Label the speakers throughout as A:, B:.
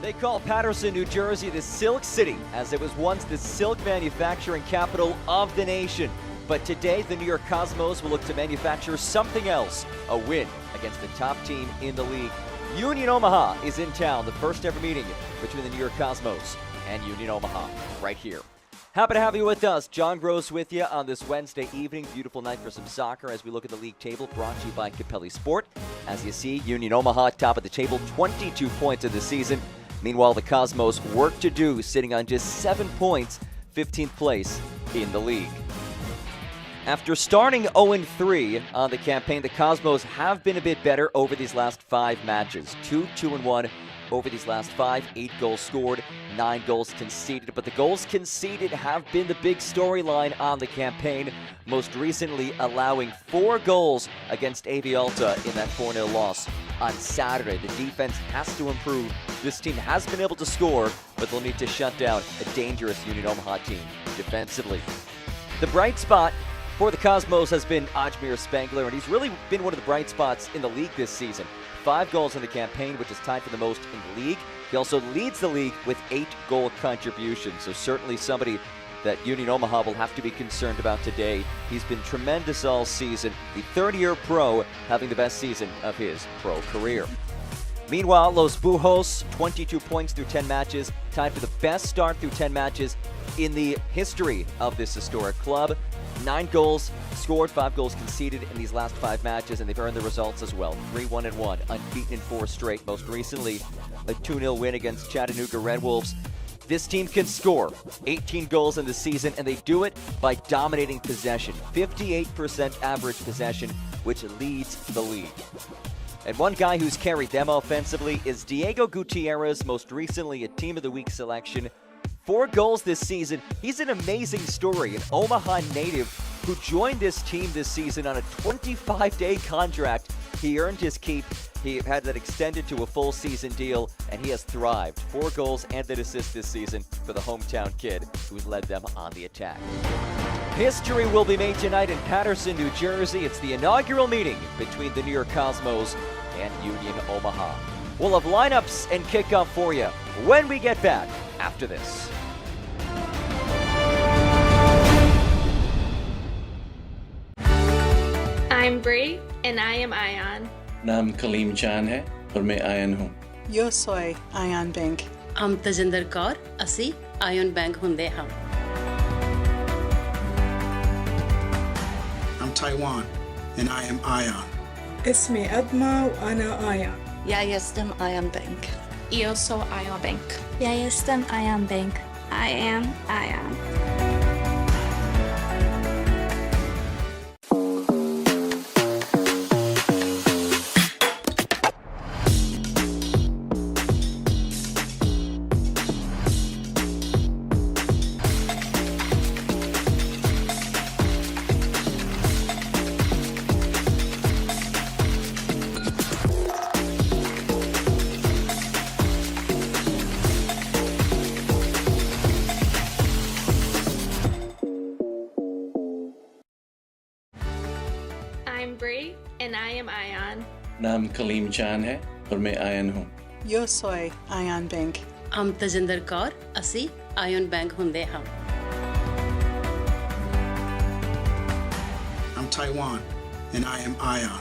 A: They call Paterson, New Jersey the Silk City, as it was once the silk manufacturing capital of the nation. But today, the New York Cosmos will look to manufacture something else, a win against the top team in the league. Union Omaha is in town, the first ever meeting between the New York Cosmos and Union Omaha, right here. Happy to have you with us. John Gross with you on this Wednesday evening. Beautiful night for some soccer as we look at the league table, brought to you by Capelli Sport. As you see, Union Omaha top of the table, 22 points of the season. Meanwhile, the Cosmos work to do, sitting on just 7 points, 15th place in the league. After starting 0-3 on the campaign, the Cosmos have been a bit better over these last 5 matches. 2-1 over these last 5, 8 goals scored, 9 goals conceded. But the goals conceded have been the big storyline on the campaign, most recently allowing 4 goals against AV Alta in that 4-0 loss on Saturday. The defense has to improve. This team has been able to score, but they'll need to shut down a dangerous Union Omaha team defensively. The bright spot for the Cosmos has been Ajmer Spangler, and he's really been one of the bright spots in the league this season. 5 goals in the campaign, which is tied for the most in the league. He also leads the league with 8 goal contributions, so certainly somebody that Union Omaha will have to be concerned about today. He's been tremendous all season, the third-year pro having the best season of his pro career. Meanwhile, Los Bujos, 22 points through 10 matches, tied for the best start through 10 matches in the history of this historic club. 9 goals scored, 5 goals conceded in these last 5 matches, and they've earned the results as well. 3-1-1, unbeaten in 4 straight, most recently a 2-0 win against Chattanooga Red Wolves. This team can score 18 goals in the season, and they do it by dominating possession. 58% average possession, which leads the league. And one guy who's carried them offensively is Diego Gutierrez, most recently a Team of the Week selection. 4 goals this season. He's an amazing story, an Omaha native who joined this team this season on a 25-day contract. He earned his keep. He had that extended to a full season deal, and he has thrived. 4 goals and an assist this season for the hometown kid who's led them on the attack. History will be made tonight in Paterson, New Jersey. It's the inaugural meeting between the New York Cosmos and Union Omaha. We'll have lineups and kickoff for you when we get back after this.
B: I'm Bree and I am Ion.
C: नाम कलीम चान है और मैं ion हूँ.
D: Yo soy Ion Bank.
E: I'm Tajinder Kaur. ਅਸੀਂ Ion Bank ਹੁੰਦੇ ਹਾਂ.
F: I'm Taiwan and I am Ion.
D: اسمي أدمى وأنا آيان.
G: Ja jestem Ion Bank.
B: Io so Ion Bank.
H: Ja jestem Ion Bank. I am Ion.
B: I'm Bree and I am Ion.
C: नाम कलीम चान है और मैं ion हूँ.
D: Yo soy Ion Bank.
E: I'm Tajinder Kaur. ਅਸੀਂ Ion Bank ਹੁੰਦੇ ਹਾਂ.
F: I'm Taiwan and I am Ion.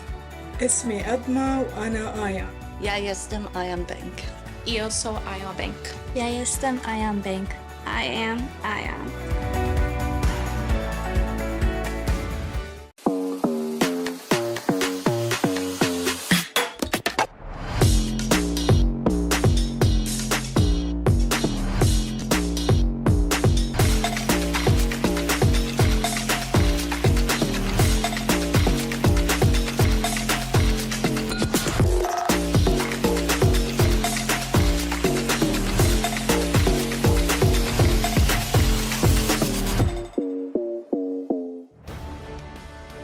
D: اسمي أدمى وأنا آيان.
G: Ja jestem Ion Bank.
B: Io so Ion Bank.
H: Ja jestem Ion Bank. I am Ion.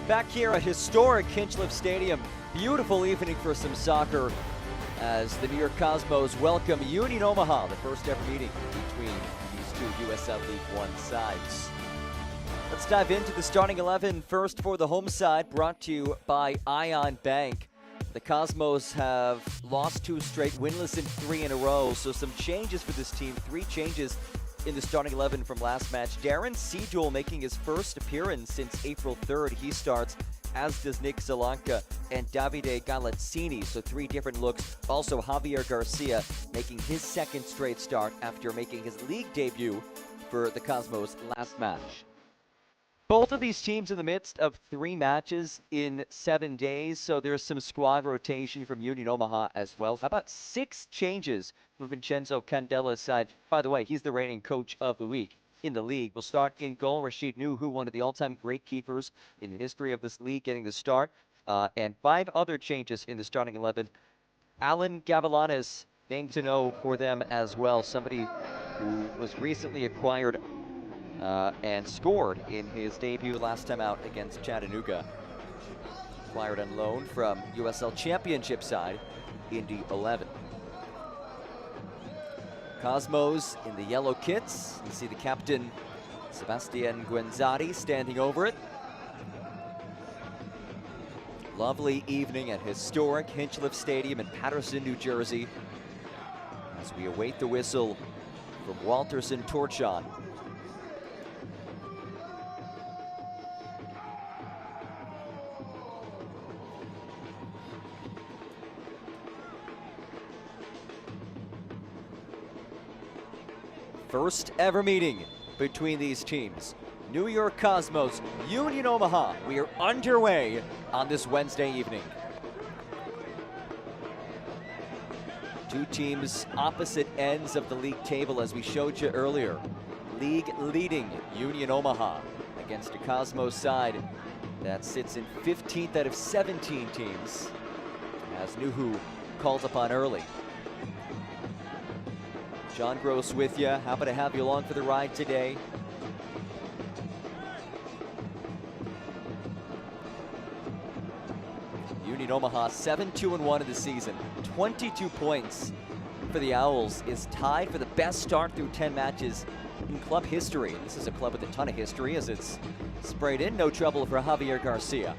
A: Back here at historic Hinchliffe Stadium. Beautiful evening for some soccer as the New York Cosmos welcome Union Omaha, the first ever meeting between these two USL League One sides. Let's dive into the starting 11 first for the home side, brought to you by Ion Bank. The Cosmos have lost 2 straight, winless in 3 in a row. So some changes for this team. 3 changes in the starting 11 from last match. Darren Seedule making his first appearance since April 3rd. He starts, as does Nick Zalanka and Davide Galazzini. So 3 different looks. Also Javier Garcia making his second straight start after making his league debut for the Cosmos last match. Both of these teams in the midst of 3 matches in 7 days, so there's some squad rotation from Union Omaha as well. How about 6 changes from Vincenzo Candela's side? By the way, he's the reigning coach of the week in the league. We'll start in goal. Rashid Nuhu, one of the all-time great keepers in the history of this league, getting the start. And 5 other changes in the starting 11. Alan Gavilanes, name to know for them as well. Somebody who was recently acquired and scored in his debut last time out against Chattanooga. Acquired on loan from USL Championship side, Indy 11. Cosmos in the yellow kits. You see the captain, Sebastian Guenzati, standing over it. Lovely evening at historic Hinchliffe Stadium in Paterson, New Jersey, as we await the whistle from Walterson Torchon. First ever meeting between these teams. New York Cosmos, Union Omaha. We are underway on this Wednesday evening. 2 teams opposite ends of the league table, as we showed you earlier. League leading Union Omaha against a Cosmos side that sits in 15th out of 17 teams, as Nuhu calls upon early. John Gross with you. Happy to have you along for the ride today. Union Omaha 7-2-1 of the season. 22 points for the Owls, is tied for the best start through 10 matches in club history. And this is a club with a ton of history, as it's sprayed in. No trouble for Javier Garcia.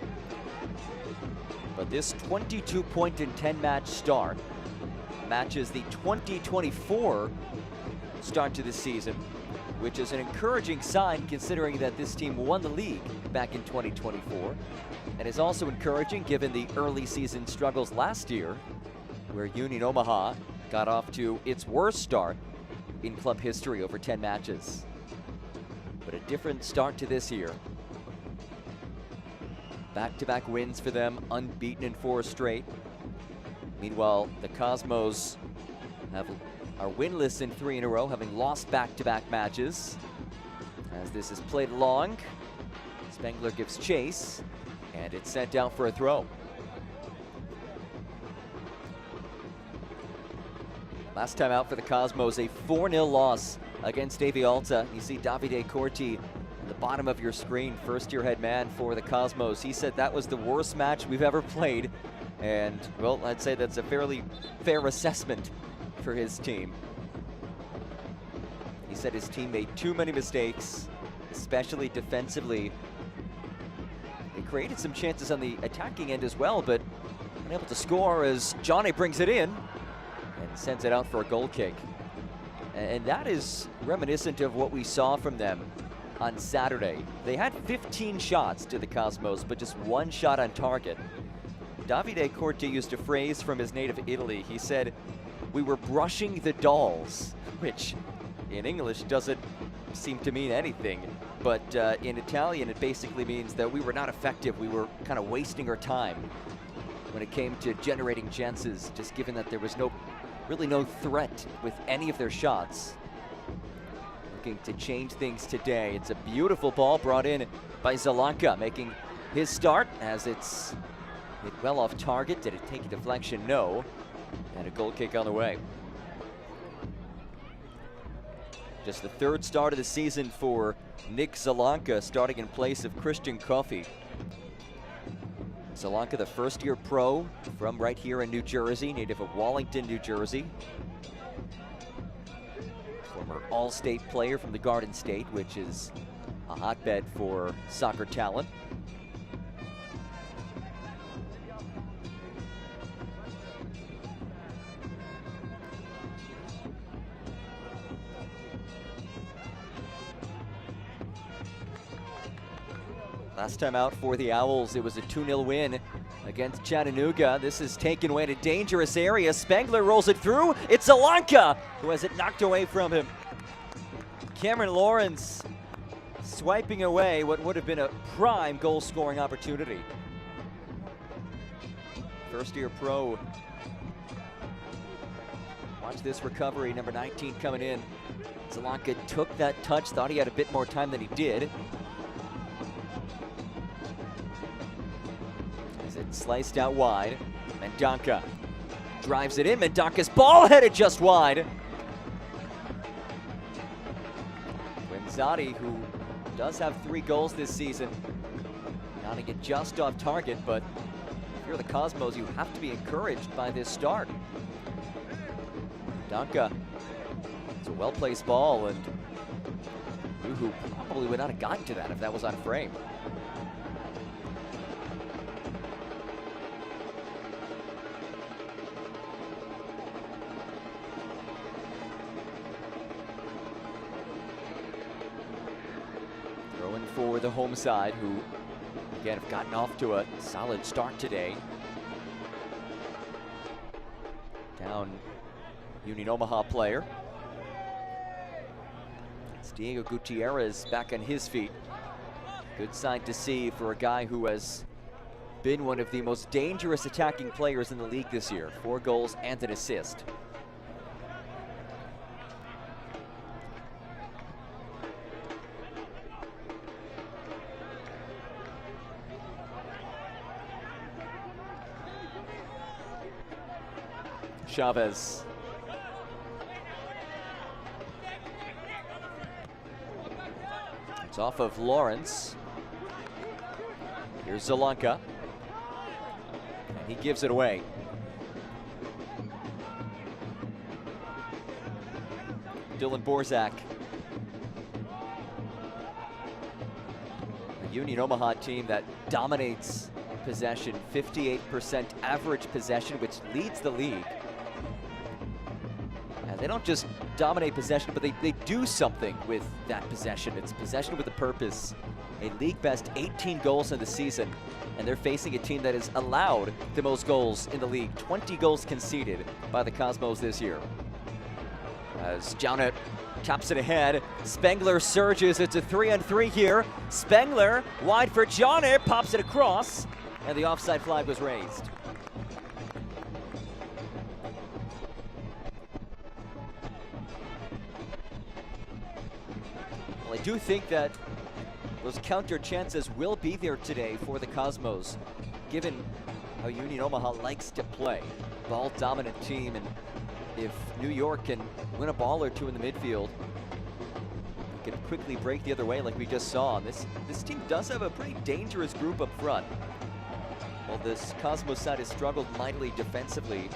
A: But this 22-point in 10-match start matches the 2024 start to the season, which is an encouraging sign considering that this team won the league back in 2024, and is also encouraging given the early season struggles last year, where Union Omaha got off to its worst start in club history over 10 matches. But a different start to this year. Back-to-back wins for them, unbeaten in 4 straight. Meanwhile, the Cosmos are winless in 3 in a row, having lost back-to-back matches. As this is played along, Spengler gives chase, and it's sent out for a throw. Last time out for the Cosmos, a 4-0 loss against Avialta. You see Davide Corti at the bottom of your screen, first-year head man for the Cosmos. He said that was the worst match we've ever played. And, well, I'd say that's a fairly fair assessment for his team. He said his team made too many mistakes, especially defensively. They created some chances on the attacking end as well, but unable to score as Johnny brings it in and sends it out for a goal kick. And that is reminiscent of what we saw from them on Saturday. They had 15 shots to the Cosmos, but just 1 shot on target. Davide Corti used a phrase from his native Italy. He said, "We were brushing the dolls," which in English doesn't seem to mean anything. But in Italian, it basically means that we were not effective. We were kind of wasting our time when it came to generating chances, just given that there was really no threat with any of their shots. Looking to change things today. It's a beautiful ball brought in by Zalanka, making his start as it's hit well off target. Did it take a deflection? No. And a goal kick on the way. Just the 3rd start of the season for Nick Zalanka, starting in place of Christian Coffey. Zalanka, the first-year pro from right here in New Jersey, native of Wallington, New Jersey. Former All-State player from the Garden State, which is a hotbed for soccer talent. Last time out for the Owls, it was a 2-0 win against Chattanooga. This is taken away in a dangerous area. Spengler rolls it through. It's Alanka who has it knocked away from him. Cameron Lawrence swiping away what would have been a prime goal-scoring opportunity. First-year pro. Watch this recovery, number 19 coming in. Alanka took that touch, thought he had a bit more time than he did. As it sliced out wide, Mendonca drives it in. Mendonca's ball headed just wide. Quinzotti, who does have 3 goals this season, counting it just off target, but if you're the Cosmos, you have to be encouraged by this start. Mendonca, it's a well-placed ball, and Uhu probably would not have gotten to that if that was on frame. Throwing for the home side, who again have gotten off to a solid start today. Down Union Omaha player. It's Diego Gutierrez back on his feet. Good sign to see for a guy who has been one of the most dangerous attacking players in the league this year. 4 goals and an assist. Chavez. It's off of Lawrence. Here's Alanka. And he gives it away. Dylan Borzak. A Union Omaha team that dominates possession, 58% average possession, which leads the league. And they don't just dominate possession, but they do something with that possession. It's possession with a purpose. A league best 18 goals in the season, and they're facing a team that has allowed the most goals in the league. 20 goals conceded by the Cosmos this year. As Janet taps it ahead, Spengler surges. It's a 3-on-3 here. Spengler wide for Janet, pops it across, and the offside flag was raised. Well, I do think that those counter chances will be there today for the Cosmos, given how Union Omaha likes to play. Ball dominant team, and if New York can win a ball or two in the midfield, it can quickly break the other way like we just saw. And this team does have a pretty dangerous group up front. While this Cosmos side has struggled mightily defensively,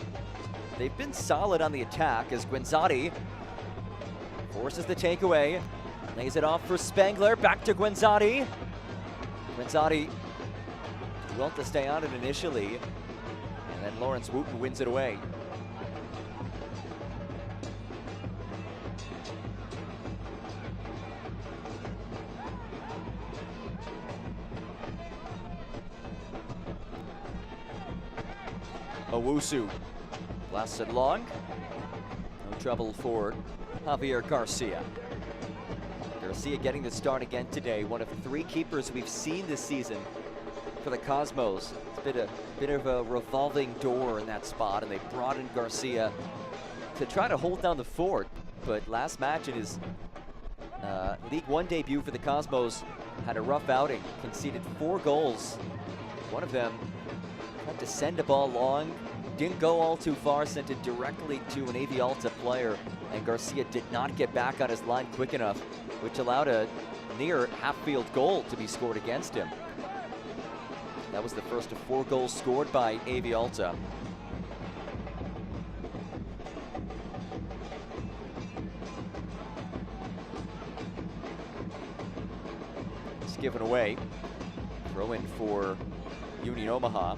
A: they've been solid on the attack as Quinzotti forces the takeaway, lays it off for Spengler, back to Quinzotti. Quinzotti willing to stay on it initially, and then Lawrence Wooten wins it away. Owusu blasts it long. No trouble for Javier Garcia. Garcia getting the start again today. One of 3 keepers we've seen this season for the Cosmos. It's been a bit of a revolving door in that spot, and they brought in Garcia to try to hold down the fort. But last match in his League One debut for the Cosmos had a rough outing, conceded 4 goals. One of them had to send a ball long, didn't go all too far, sent it directly to an AV Alta player, and Garcia did not get back on his line quick enough, which allowed a near half-field goal to be scored against him. That was the first of 4 goals scored by AV Alta. It's given away. Throw in for Union Omaha.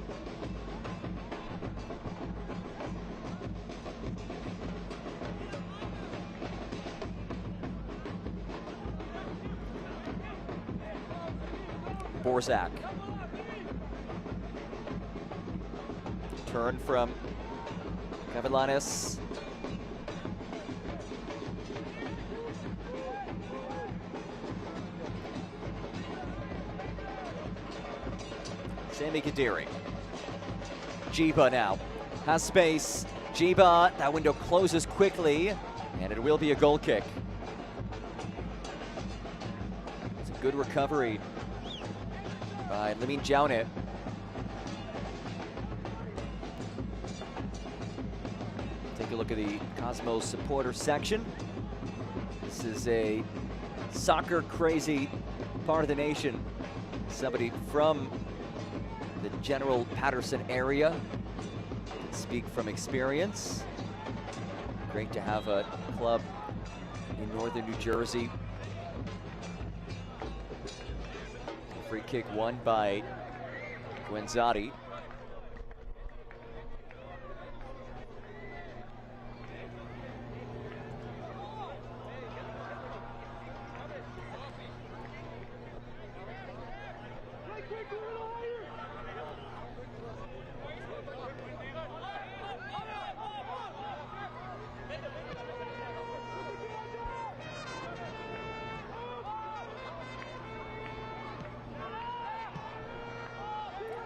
A: Borzak. Turn from Kavalanis. Sami Khediri. Jiba now has space. Jiba, that window closes quickly, and it will be a goal kick. It's a good recovery by Lamine Jaune. Take a look at the Cosmos supporter section. This is a soccer crazy part of the nation. Somebody from the General Patterson area can speak from experience. Great to have a club in northern New Jersey. Free kick won by Guenzati.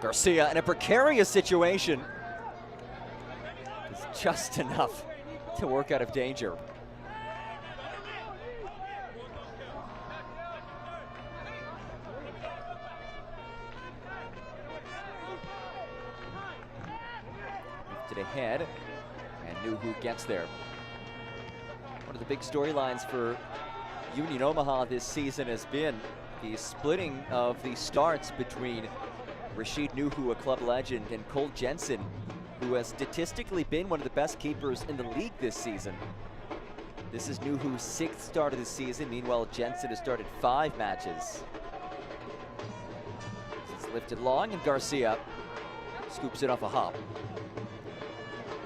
A: Garcia in a precarious situation. It's just enough to work out of danger. Lifted ahead, and Nuhu gets there. One of the big storylines for Union Omaha this season has been the splitting of the starts between Rashid Nuhu, a club legend, and Cole Jensen, who has statistically been one of the best keepers in the league this season. This is Nuhu's 6th start of the season. Meanwhile, Jensen has started 5 matches. It's lifted long, and Garcia scoops it off a hop.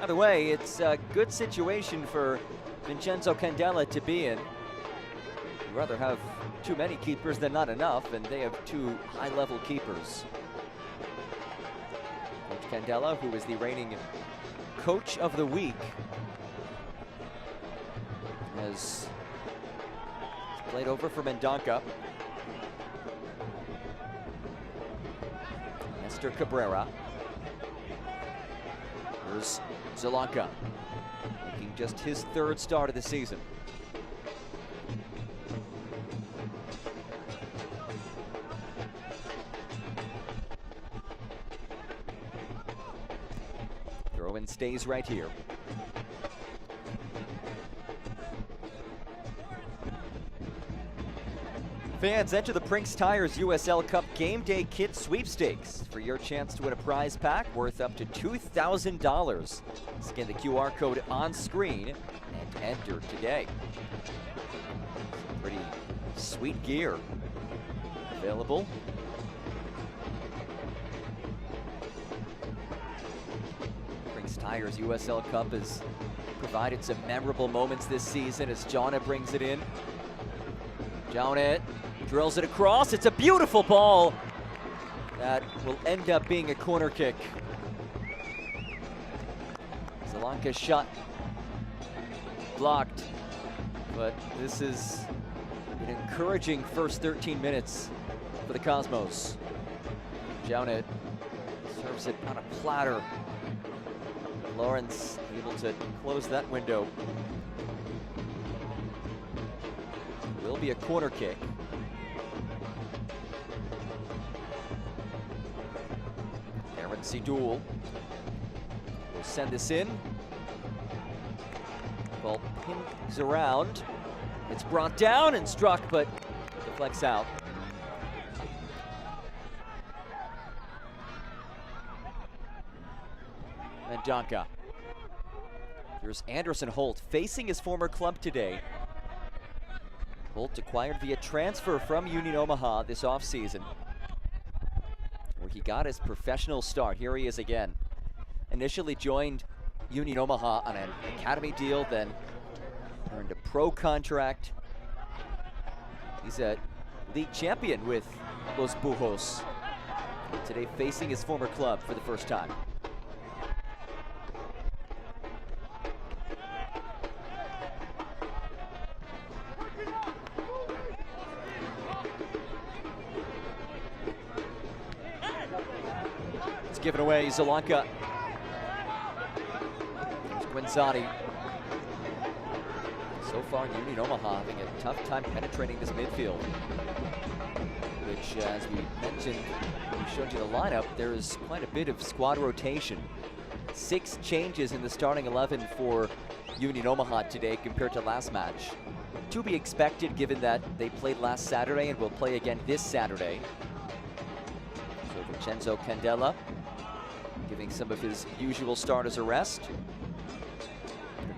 A: Either way, it's a good situation for Vincenzo Candela to be in. You'd rather have too many keepers than not enough, and they have 2 high-level keepers. Coach Candela, who is the reigning Coach of the Week, has played over for Mendonca. Nestor Cabrera. Here's Zelanka, making just his 3rd start of the season. Throw-in stays right here. Fans, enter the Brinks Tires USL Cup Game Day Kit Sweepstakes for your chance to win a prize pack worth up to $2,000. Scan the QR code on screen and enter today. Some pretty sweet gear available. Brinks Tires USL Cup has provided some memorable moments this season as Jaune brings it in. Jaune drills it across. It's a beautiful ball that will end up being a corner kick. Zelanka's shot blocked, but this is an encouraging first 13 minutes for the Cosmos. Jaune serves it on a platter. Lawrence able to close that window. Will be a corner kick. Aaron Sidul will send this in. Ball pings around. It's brought down and struck, but deflects out. Mendonca. Here's Anderson Holt facing his former club today. Holt acquired via transfer from Union Omaha this offseason, where he got his professional start. Here he is again. Initially joined Union Omaha on an academy deal, then earned a pro contract. He's a league champion with Los Bujos. Today facing his former club for the first time. It's given away, Zalanka. There's Guenzati. So far, Union Omaha having a tough time penetrating this midfield. Which, as we mentioned, we showed you the lineup, there is quite a bit of squad rotation. 6 changes in the starting 11 for Union Omaha today compared to last match. To be expected given that they played last Saturday and will play again this Saturday. So Vincenzo Candela giving some of his usual starters a rest.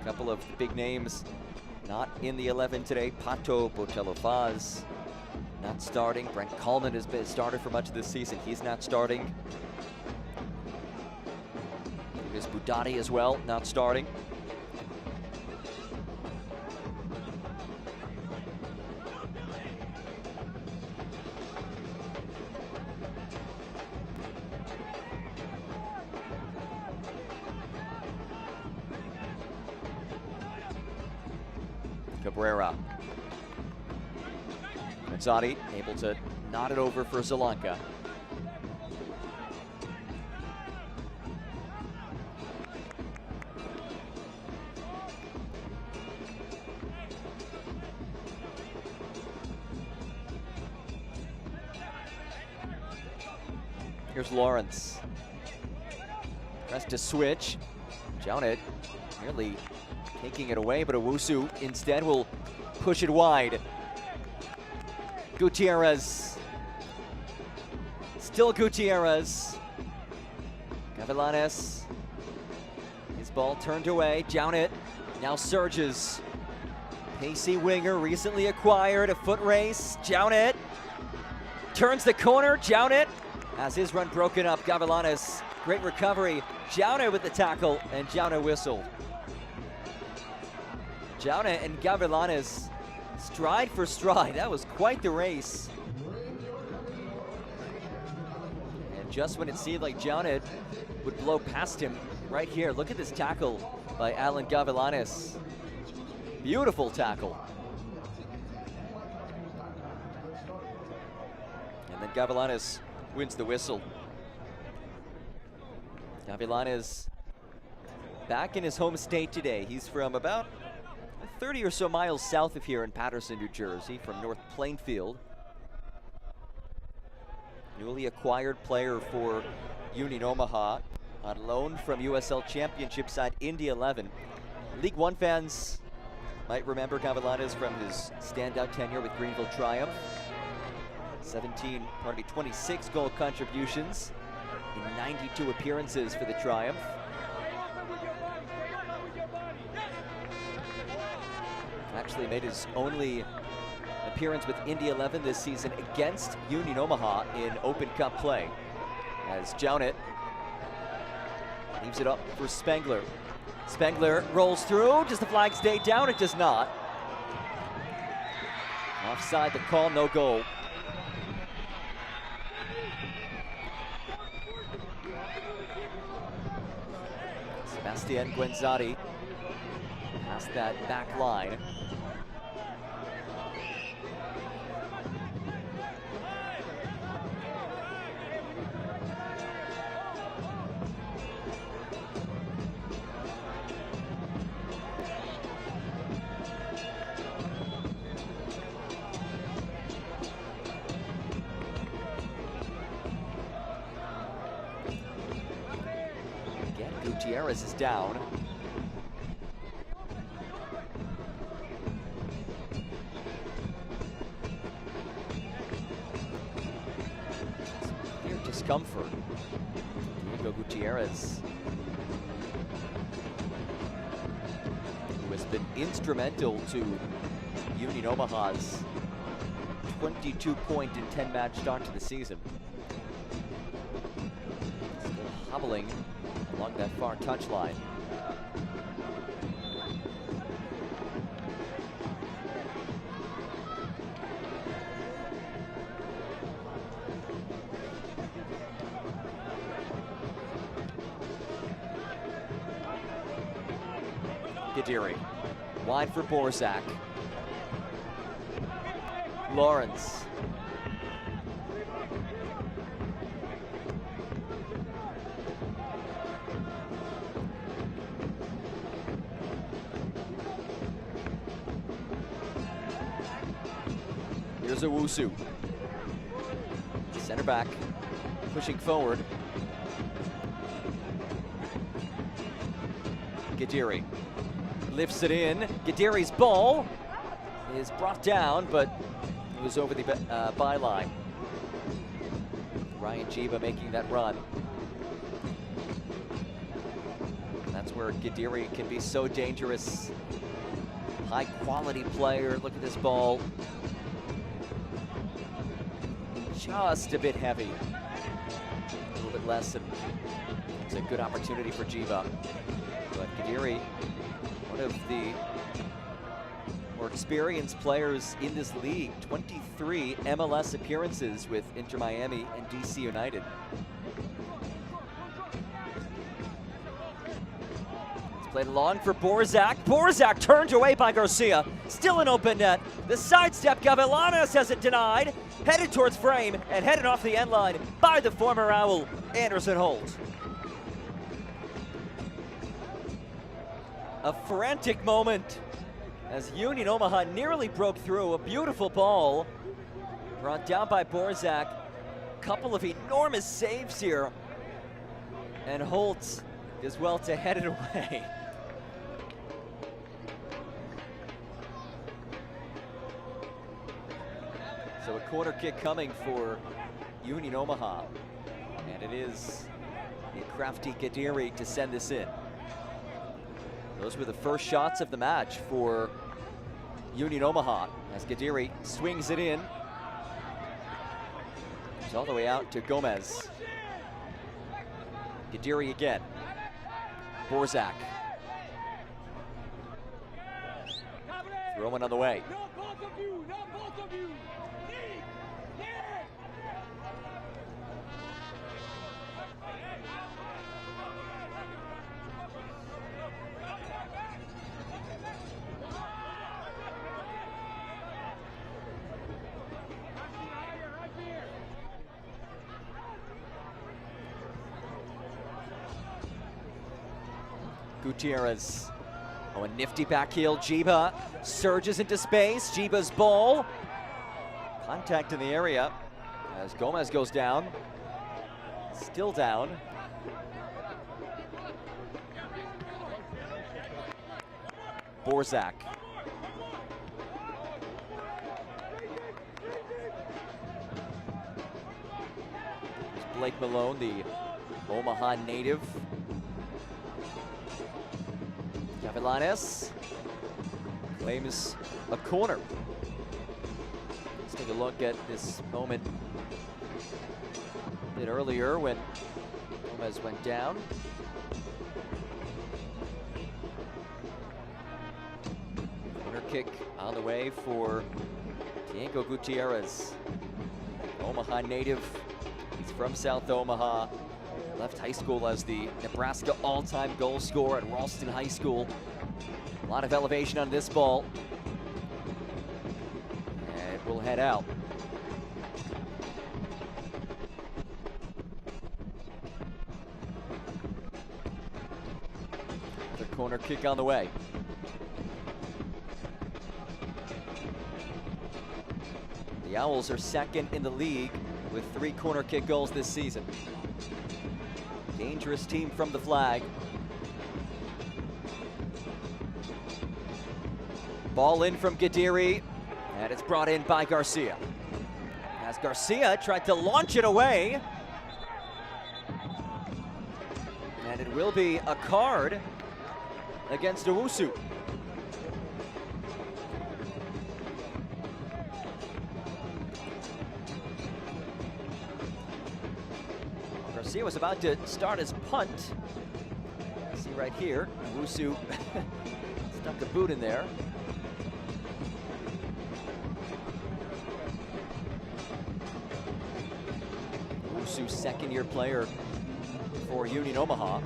A: A couple of big names not in the 11 today. Pato Botello-Faz not starting. Brent Coleman has been started for much of this season. He's not starting. There's Budati as well, not starting. Cabrera. Guenzati able to knot it over for Zalanka. Here's Lawrence. Press to switch. Jownit nearly taking it away, but Owusu instead will push it wide. Gutierrez. Still Gutierrez. Gavilanes. His ball turned away. Jownit now surges. Pacey winger recently acquired. A foot race. Jownit turns the corner. Jownit has his run broken up. Gavilanes. Great recovery. Jownit with the tackle, and Jownit whistled. Jownit and Gavilanes stride for stride. That was quite the race. And just when it seemed like Jownit would blow past him, right here, look at this tackle by Alan Gavilanes. Beautiful tackle. And then Gavilanes wins the whistle. Gavilanes back in his home state today. He's from about 30 or so miles south of here in Paterson, New Jersey, from North Plainfield. Newly acquired player for Union Omaha on loan from USL Championship side Indy 11. League One fans might remember Gavilanes from his standout tenure with Greenville Triumph. 26 goal contributions in 92 appearances for the Triumph. Actually made his only appearance with Indy 11 this season against Union Omaha in Open Cup play. As Jownit leaves it up for Spengler. Spengler rolls through. Does the flag stay down? It does not. Offside the call, no goal. Sebastian Guenzati past that back line. Again, Gutierrez is down. Discomfort. Diego Gutierrez, who has been instrumental to Union Omaha's 22-point in 10-match start to the season. Still hobbling along that far touchline. Gadiri. Wide for Borzak. Lawrence. Here's Owusu. Center back, pushing forward. Gadiri lifts it in. Gadiri's ball is brought down, but it was over the byline. Ryan Jiba making that run. That's where Gadiri can be so dangerous. High quality player. Look at this ball. Just a bit heavy. A little bit less, and it's a good opportunity for Jiba. But Gadiri, one of the more experienced players in this league, 23 MLS appearances with Inter Miami and DC United. It's played long for Borzak. Borzak turned away by Garcia. Still an open net. The sidestep, Gavilanes has it denied. Headed towards frame and headed off the end line by the former Owl, Anderson Holt. A frantic moment as Union Omaha nearly broke through. A beautiful ball brought down by Borzak. Couple of enormous saves here. And Holt does well to head it away. So a corner kick coming for Union Omaha. And it is a crafty Gadiri to send this in. Those were the first shots of the match for Union Omaha as Gadiri swings it in. It's all the way out to Gomez. Gadiri again. Borzak. Throw-in on the way. Gutierrez. Oh, a nifty back heel. Jiba surges into space. Jiba's ball. Contact in the area as Gomez goes down. Still down. Borzak. There's Blake Malone, the Omaha native. Gavilanes claims a corner. Let's take a look at this moment a bit earlier when Gomez went down. Corner kick on the way for Diego Gutierrez. Omaha native. He's from South Omaha. Left high school as the Nebraska all-time goal scorer at Ralston High School. A lot of elevation on this ball. And we'll head out. The corner kick on the way. The Owls are second in the league with 3 corner kick goals this season. Dangerous team from the flag. Ball in from Gadiri, and it's brought in by Garcia. As Garcia tried to launch it away. And it will be a card against Owusu. Garcia was about to start his punt. See right here, Owusu stuck a boot in there. Owusu, second-year player for Union Omaha.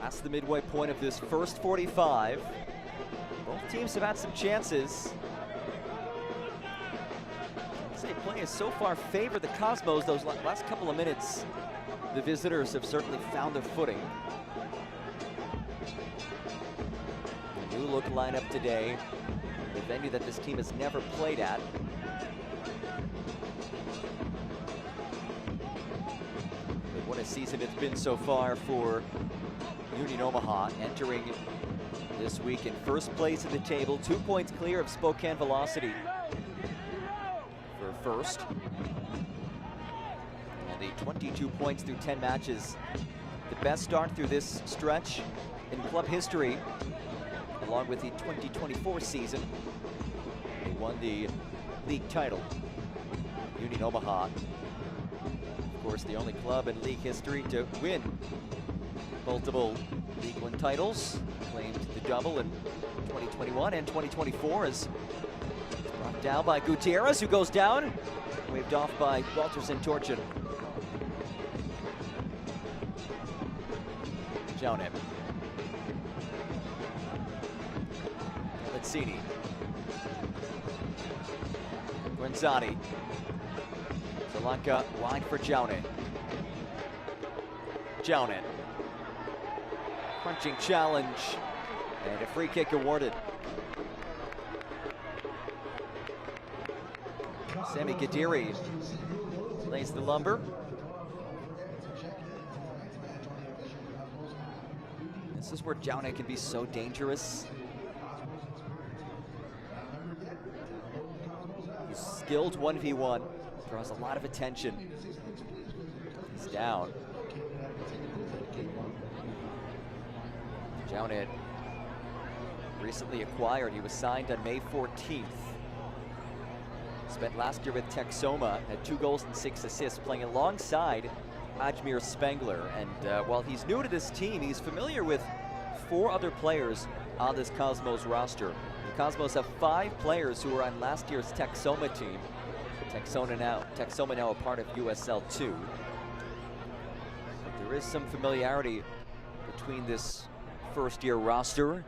A: Past the midway point of this first 45. Both teams have had some chances. I'd say play has so far favored the Cosmos. Those last couple of minutes, the visitors have certainly found their footing. A new look lineup today. The venue that this team has never played at. But what a season it's been so far for Union Omaha, entering this week in first place at the table, 2 points clear of Spokane Velocity for first. And the 22 points through 10 matches. The best start through this stretch in club history, along with the 2024 season. They won the league title. Union Omaha, of course, the only club in league history to win multiple League One titles. Claimed the double in 2021 and 2024 is brought down by Gutierrez, who goes down, waved off by Walter Santorchin. Jaunet. Lezzini. Guenzani. Zalanka wide for Jaunet. Jaunet. Crunching challenge, and a free kick awarded. Sami Kadiri lays the lumber. This is where Jaunet can be so dangerous. He's skilled 1v1, draws a lot of attention. He's down. Jaunet, recently acquired. He was signed on May 14th. Spent last year with Texoma, had 2 goals and 6 assists, playing alongside Ajmir Spengler. And while he's new to this team, he's familiar with 4 other players on this Cosmos roster. The Cosmos have 5 players who were on last year's Texoma team. Texoma now a part of USL 2. But there is some familiarity between this first-year roster,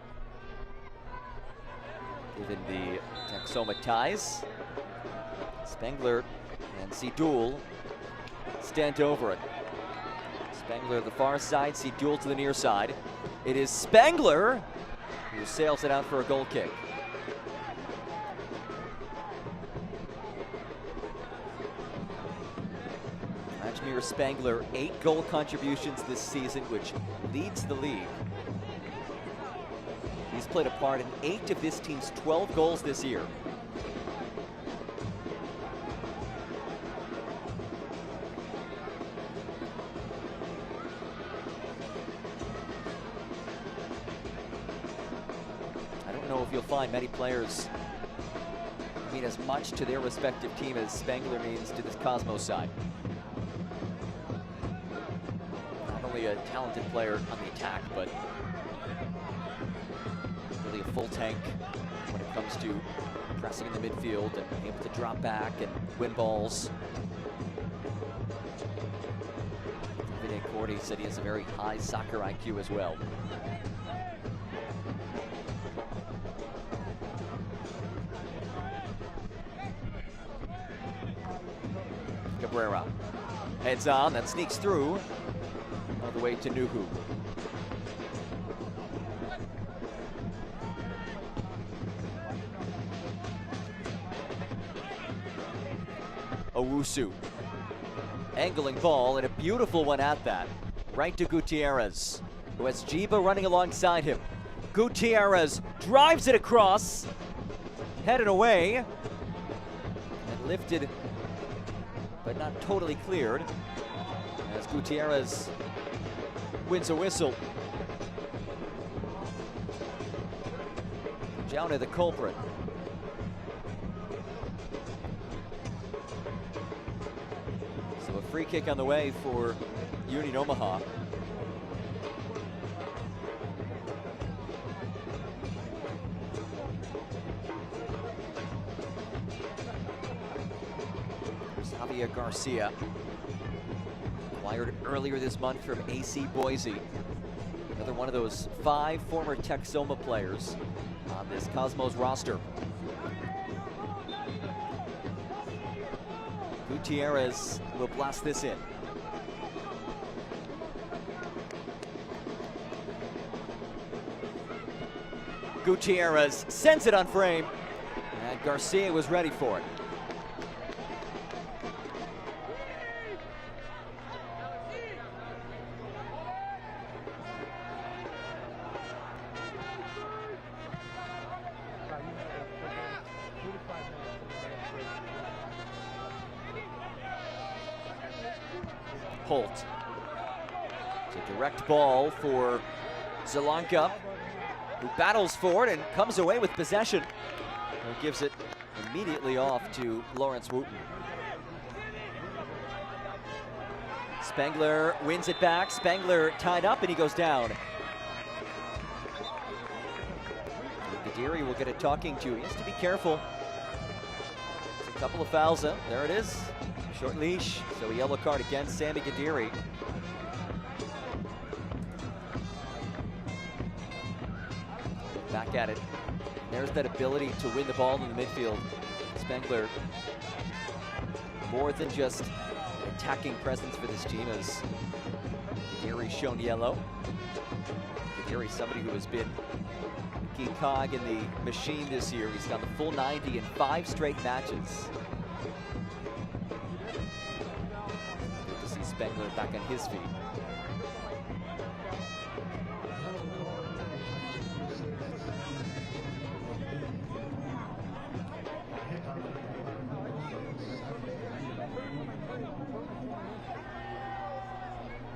A: given the Texoma ties. Spengler and Sidul stand over it. Spengler the far side, Sidul to the near side. It is Spengler who sails it out for a goal kick. Ajmir Spengler, 8 goal contributions this season, which leads the league. He's played a part in 8 of this team's 12 goals this year. I don't know if you'll find many players mean as much to their respective team as Spengler means to this Cosmos side. Not only a talented player on the attack, but really a full tank when it comes to pressing in the midfield and able to drop back and win balls. Vinay Cordy said he has a very high soccer IQ as well. Cabrera heads on, that sneaks through all the way to Nuhu. Owusu, angling ball, and a beautiful one at that. Right to Gutierrez, who has Jiba running alongside him. Gutierrez drives it across, headed away, and lifted, but not totally cleared, as Gutierrez wins a whistle. Jaunet the culprit. So a free kick on the way for Union Omaha. There's Javier Garcia, acquired earlier this month from AC Boise. Another one of those 5 former Texoma players on this Cosmos roster. Gutierrez will blast this in. Gutierrez sends it on frame, and Garcia was ready for it. Holt. It's a direct ball for Zelanka, who battles for it and comes away with possession. And gives it immediately off to Lawrence Wooten. Spengler wins it back. Spengler tied up and he goes down. Gadiri will get a talking to. He has to be careful. There's a couple of fouls. There it is. Short leash. So a yellow card against Sammy Gadiri. Back at it. There's that ability to win the ball in the midfield. Spengler, more than just an attacking presence for this team, as Gadiri's shown yellow. Gadiri, somebody who has been a key cog in the machine this year. He's done the full 90 in 5 straight matches. Good to see Spengler back on his feet.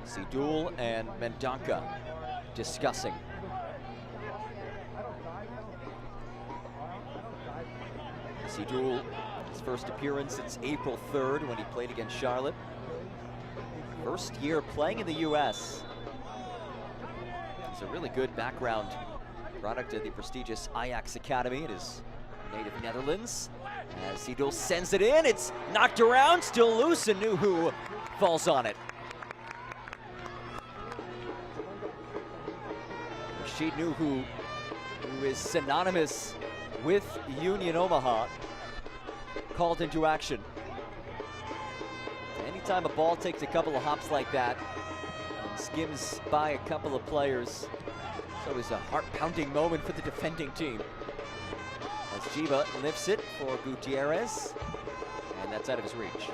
A: Sidul and Mendonca discussing. Sidul, his first appearance since April 3rd when he played against Charlotte. First year playing in the US. He's a really good background product of the prestigious Ajax Academy in his native Netherlands. As Sidul sends it in, it's knocked around, still loose, and Nuhu falls on it. Rashid Nuhu, who is synonymous with Union Omaha, called into action. Anytime a ball takes a couple of hops like that and skims by a couple of players, it's always a heart-pounding moment for the defending team. As Jiva lifts it for Gutierrez, and that's out of his reach.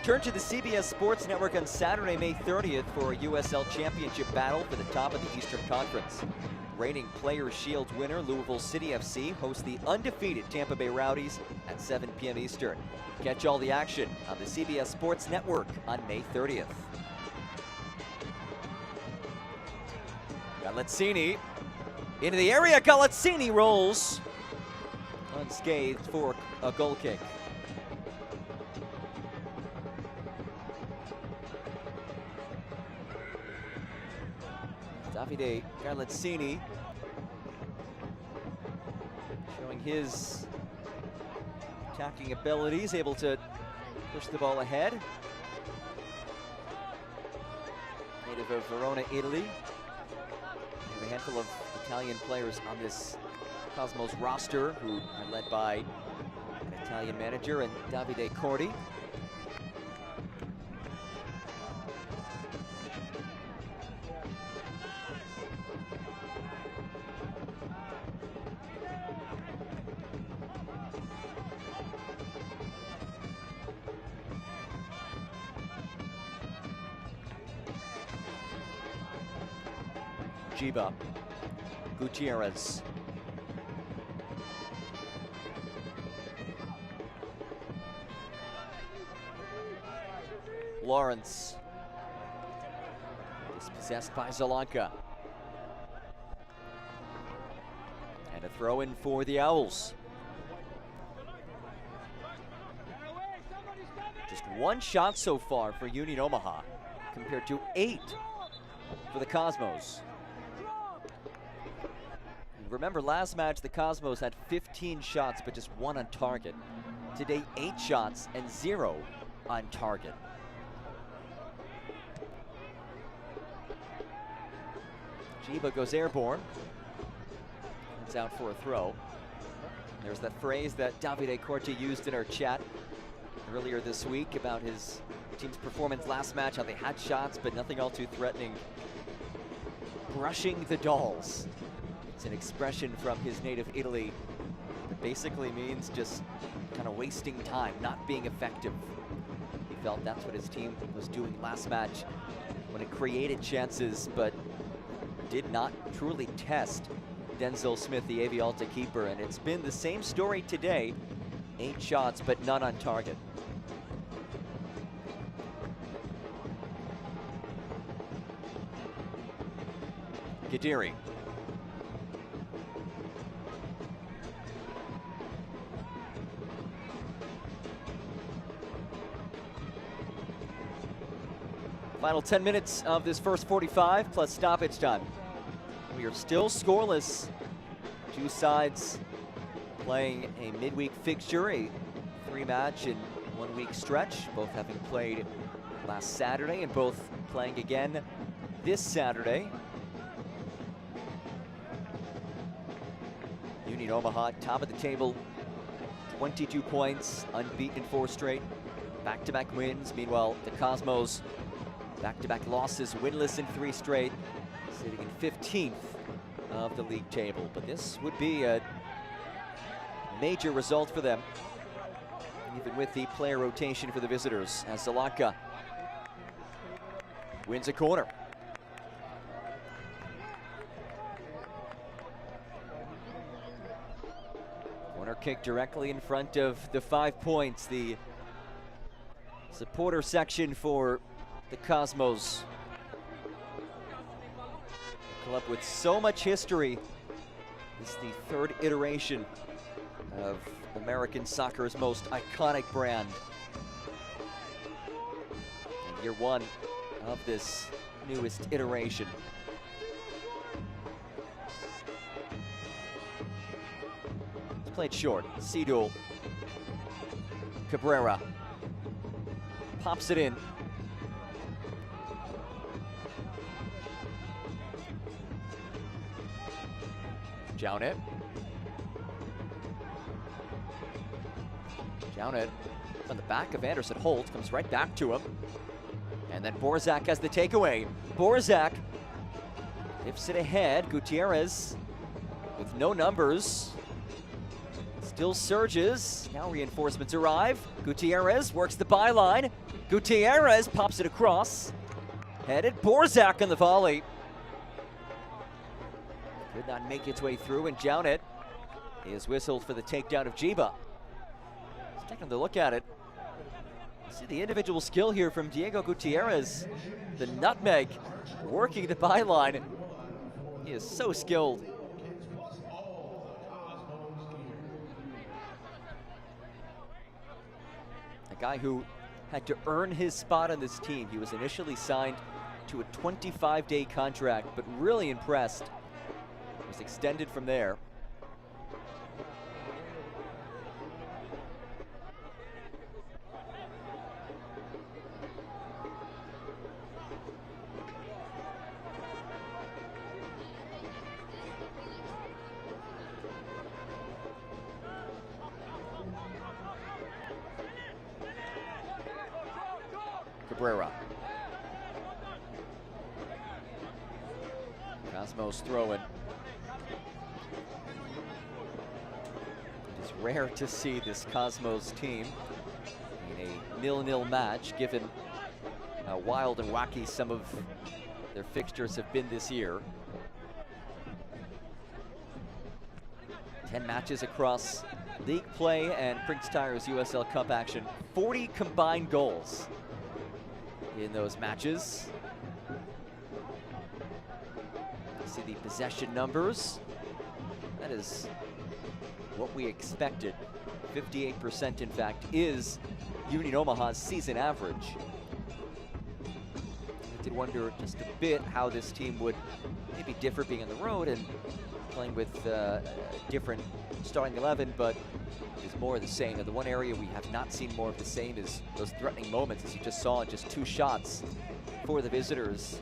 A: Turn to the CBS Sports Network on Saturday, May 30th for a USL Championship battle for the top of the Eastern Conference. Reigning Players' Shield winner Louisville City FC hosts the undefeated Tampa Bay Rowdies at 7 p.m. Eastern. Catch all the action on the CBS Sports Network on May 30th. Galazzini into the area. Galazzini rolls unscathed for a goal kick. Davide Galazzini showing his attacking abilities, able to push the ball ahead. Native of Verona, Italy. A handful of Italian players on this Cosmos roster who are led by an Italian manager and Davide Corti. Jiba, Gutierrez. Lawrence. Dispossessed by Zelanka. And a throw in for the Owls. Just 1 shot so far for Union Omaha, compared to 8 for the Cosmos. Remember, last match, the Cosmos had 15 shots, but just 1 on target. Today, 8 shots and 0 on target. Jiba goes airborne. It's out for a throw. There's that phrase that Davide Corti used in our chat earlier this week about his team's performance last match, how they had shots, but nothing all too threatening. Brushing the dolls. It's an expression from his native Italy that basically means just kind of wasting time, not being effective. He felt that's what his team was doing last match when it created chances, but did not truly test Denzel Smith, the AV Alta keeper, and it's been the same story today. 8 shots, but none on target. Gadiri. Final 10 minutes of this first 45 plus stoppage time. We are still scoreless. Two sides playing a midweek fixture, a 3-match in 1 week stretch, both having played last Saturday and both playing again this Saturday. Union Omaha, top of the table, 22 points, unbeaten in 4 straight, back-to-back wins. Meanwhile, the Cosmos, back-to-back losses, winless in 3 straight, sitting in 15th of the league table. But this would be a major result for them, even with the player rotation for the visitors, as Zalaka wins a corner. Corner kick directly in front of the 5 points. The supporter section for the Cosmos. A club with so much history. This is the 3rd iteration of American soccer's most iconic brand. And year 1 of this newest iteration. It's played short. Sidul. Cabrera pops it in. Jounet. Jounet on the back of Anderson Holt, comes right back to him. And then Borzak has the takeaway. Borzak lifts it ahead. Gutierrez with no numbers. Still surges. Now reinforcements arrive. Gutierrez works the byline. Gutierrez pops it across. Headed Borzak on the volley. Could not make its way through, and Jounet is whistled for the takedown of Jiba. Let's take another look at it. See the individual skill here from Diego Gutierrez. The nutmeg working the byline. He is so skilled. A guy who had to earn his spot on this team. He was initially signed to a 25-day contract, but really impressed. Was extended from there. Cabrera. Cosmos throwing. It's rare to see this Cosmos team in a 0-0 match, given how wild and wacky some of their fixtures have been this year. 10 matches across league play and Prince Tire's USL Cup action. 40 combined goals in those matches. See the possession numbers. That is what we expected. 58%, in fact, is Union Omaha's season average. I did wonder just a bit how this team would maybe differ being on the road and playing with different starting 11, but is more of the same. Now, the one area we have not seen more of the same is those threatening moments, as you just saw, just 2 shots for the visitors,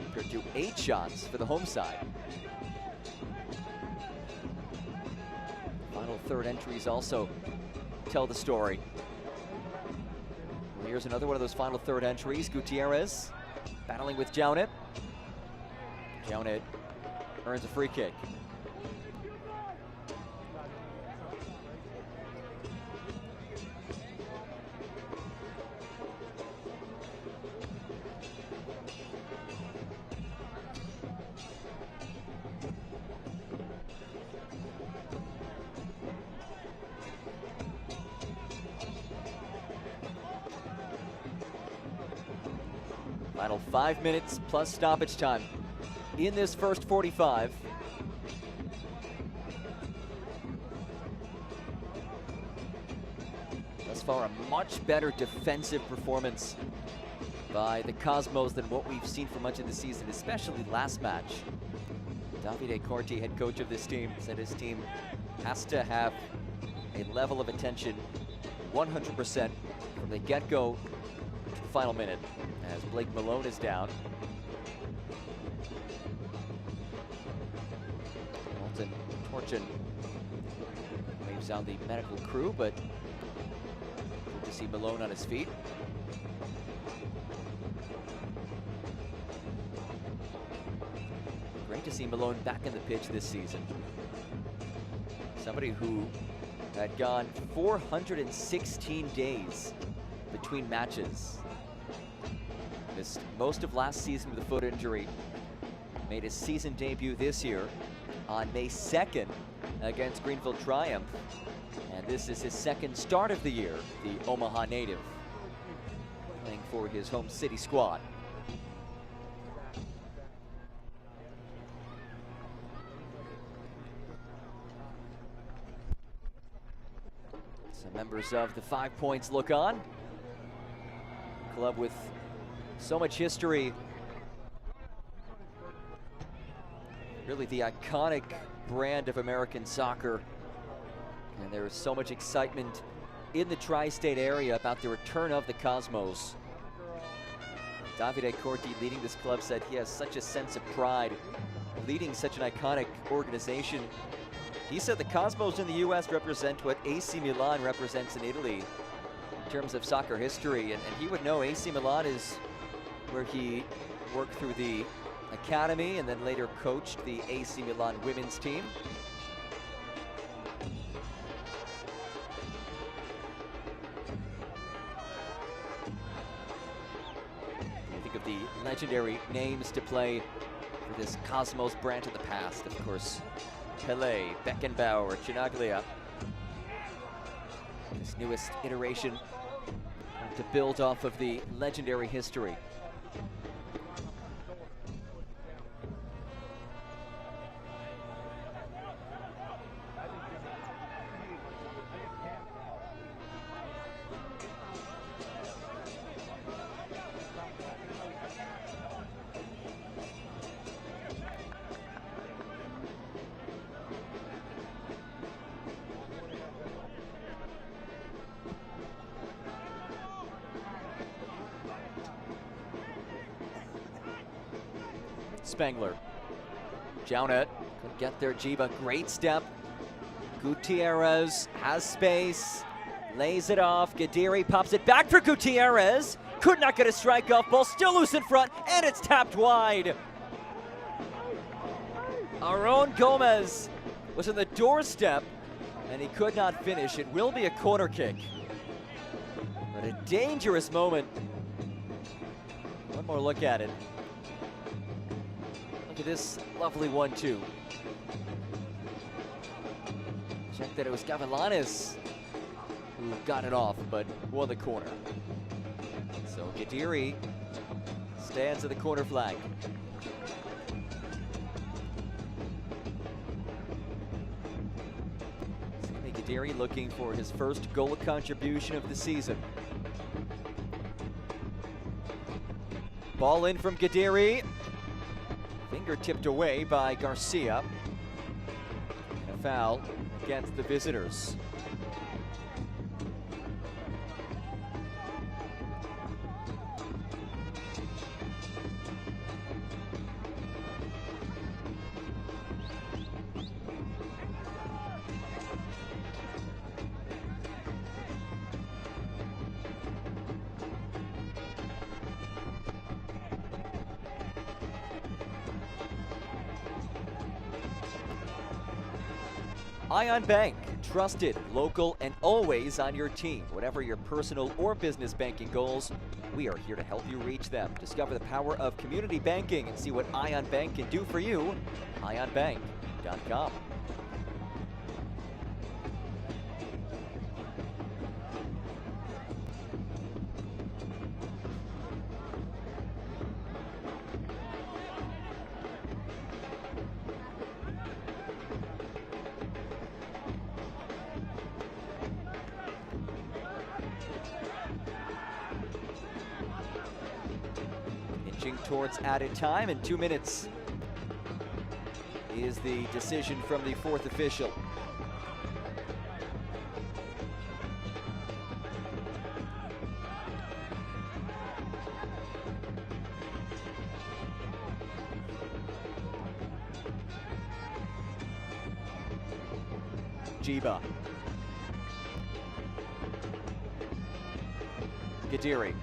A: compared to 8 shots for the home side. Final third entries also tell the story. Well, here's another one of those final third entries. Gutierrez battling with Jownit. Jownit earns a free kick. Final 5 minutes plus stoppage time in this first 45. Thus far, a much better defensive performance by the Cosmos than what we've seen for much of the season, especially last match. Davide Corti, head coach of this team, said his team has to have a level of attention 100% from the get-go to the final minute, as Blake Malone is down. Walton Torchin waves down the medical crew, but good to see Malone on his feet. Great to see Malone back in the pitch this season. Somebody who had gone 416 days between matches. Missed most of last season with a foot injury. Made his season debut this year on May 2nd against Greenville Triumph. And this is his second start of the year, the Omaha native, playing for his home city squad. Some members of the 5 Points look on. Club with so much history. Really the iconic brand of American soccer. And there is so much excitement in the tri-state area about the return of the Cosmos. Davide Corti, leading this club, said he has such a sense of pride leading such an iconic organization. He said the Cosmos in the US represent what AC Milan represents in Italy in terms of soccer history, and he would know AC Milan is where he worked through the academy and then later coached the AC Milan women's team. You think of the legendary names to play for this Cosmos branch of the past. Of course, Pelé, Beckenbauer, Chinaglia. This newest iteration to build off of the legendary history. Spengler. Jownit could get there. Jiba, great step. Gutierrez has space, lays it off. Gadiri pops it back for Gutierrez. Could not get a strike off. Ball still loose in front, and it's tapped wide. Aaron Gomez was on the doorstep, and he could not finish. It will be a corner kick. But a dangerous moment. One more look at it. Look at this lovely 1-2. Check that it was Gavilanes who got it off, but won the corner. So Gadiri stands at the corner flag. Sammy Gadiri looking for his first goal contribution of the season. Ball in from Gadiri. Finger tipped away by Garcia. And a foul against the visitors. Ion Bank, trusted, local, and always on your team. Whatever your personal or business banking goals, we are here to help you reach them. Discover the power of community banking and see what Ion Bank can do for you. IonBank.com. Inching towards added time, and 2 minutes is the decision from the fourth official. Jiba. Gadiri.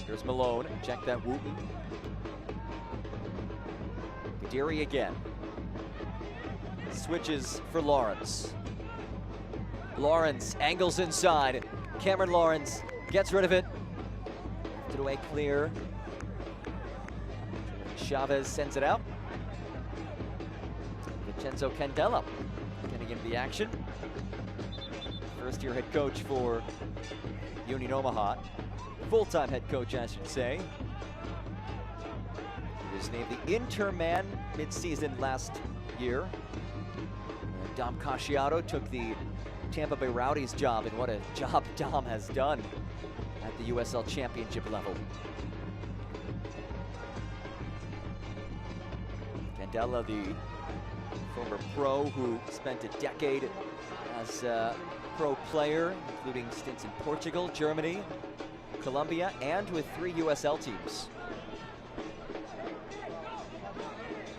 A: Here's Malone, check that Wooten. Gadiri again. Switches for Lawrence. Lawrence angles inside. Cameron Lawrence gets rid of it. Lifted away clear. Chavez sends it out. Vincenzo Candela getting into the action. First-year head coach for Union Omaha. Full-time head coach, I should say. He was named the interim man mid-season last year. And Dom Casciato took the Tampa Bay Rowdies job, and what a job Dom has done at the USL championship level. Candela, the former pro who spent a decade as a pro player, including stints in Portugal, Germany, Colombia, and with 3 USL teams.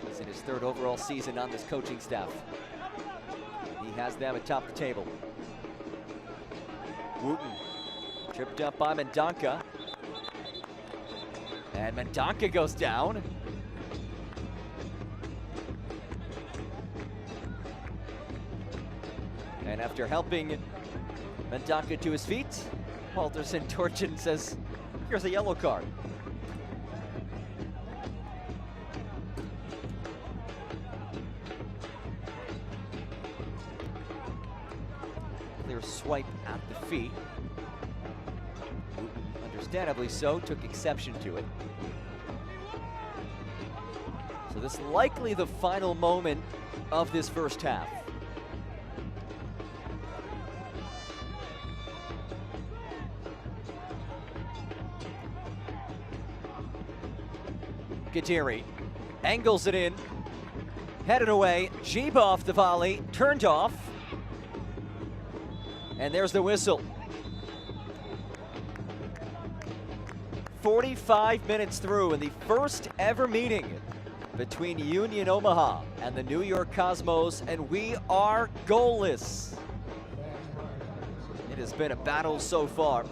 A: He's in his 3rd overall season on this coaching staff. He has them atop the table. Wooten, tripped up by Mendonca. And Mendonca goes down. And after helping Mendonca to his feet, Walter Santorchin says, here's a yellow card. Clear swipe at the feet. Understandably so, took exception to it. So this is likely the final moment of this first half. Gadiri angles it in, headed away, Jiba off the volley, turned off, and there's the whistle. 45 minutes through in the first ever meeting between Union Omaha and the New York Cosmos, and we are goalless. It has been a battle so far.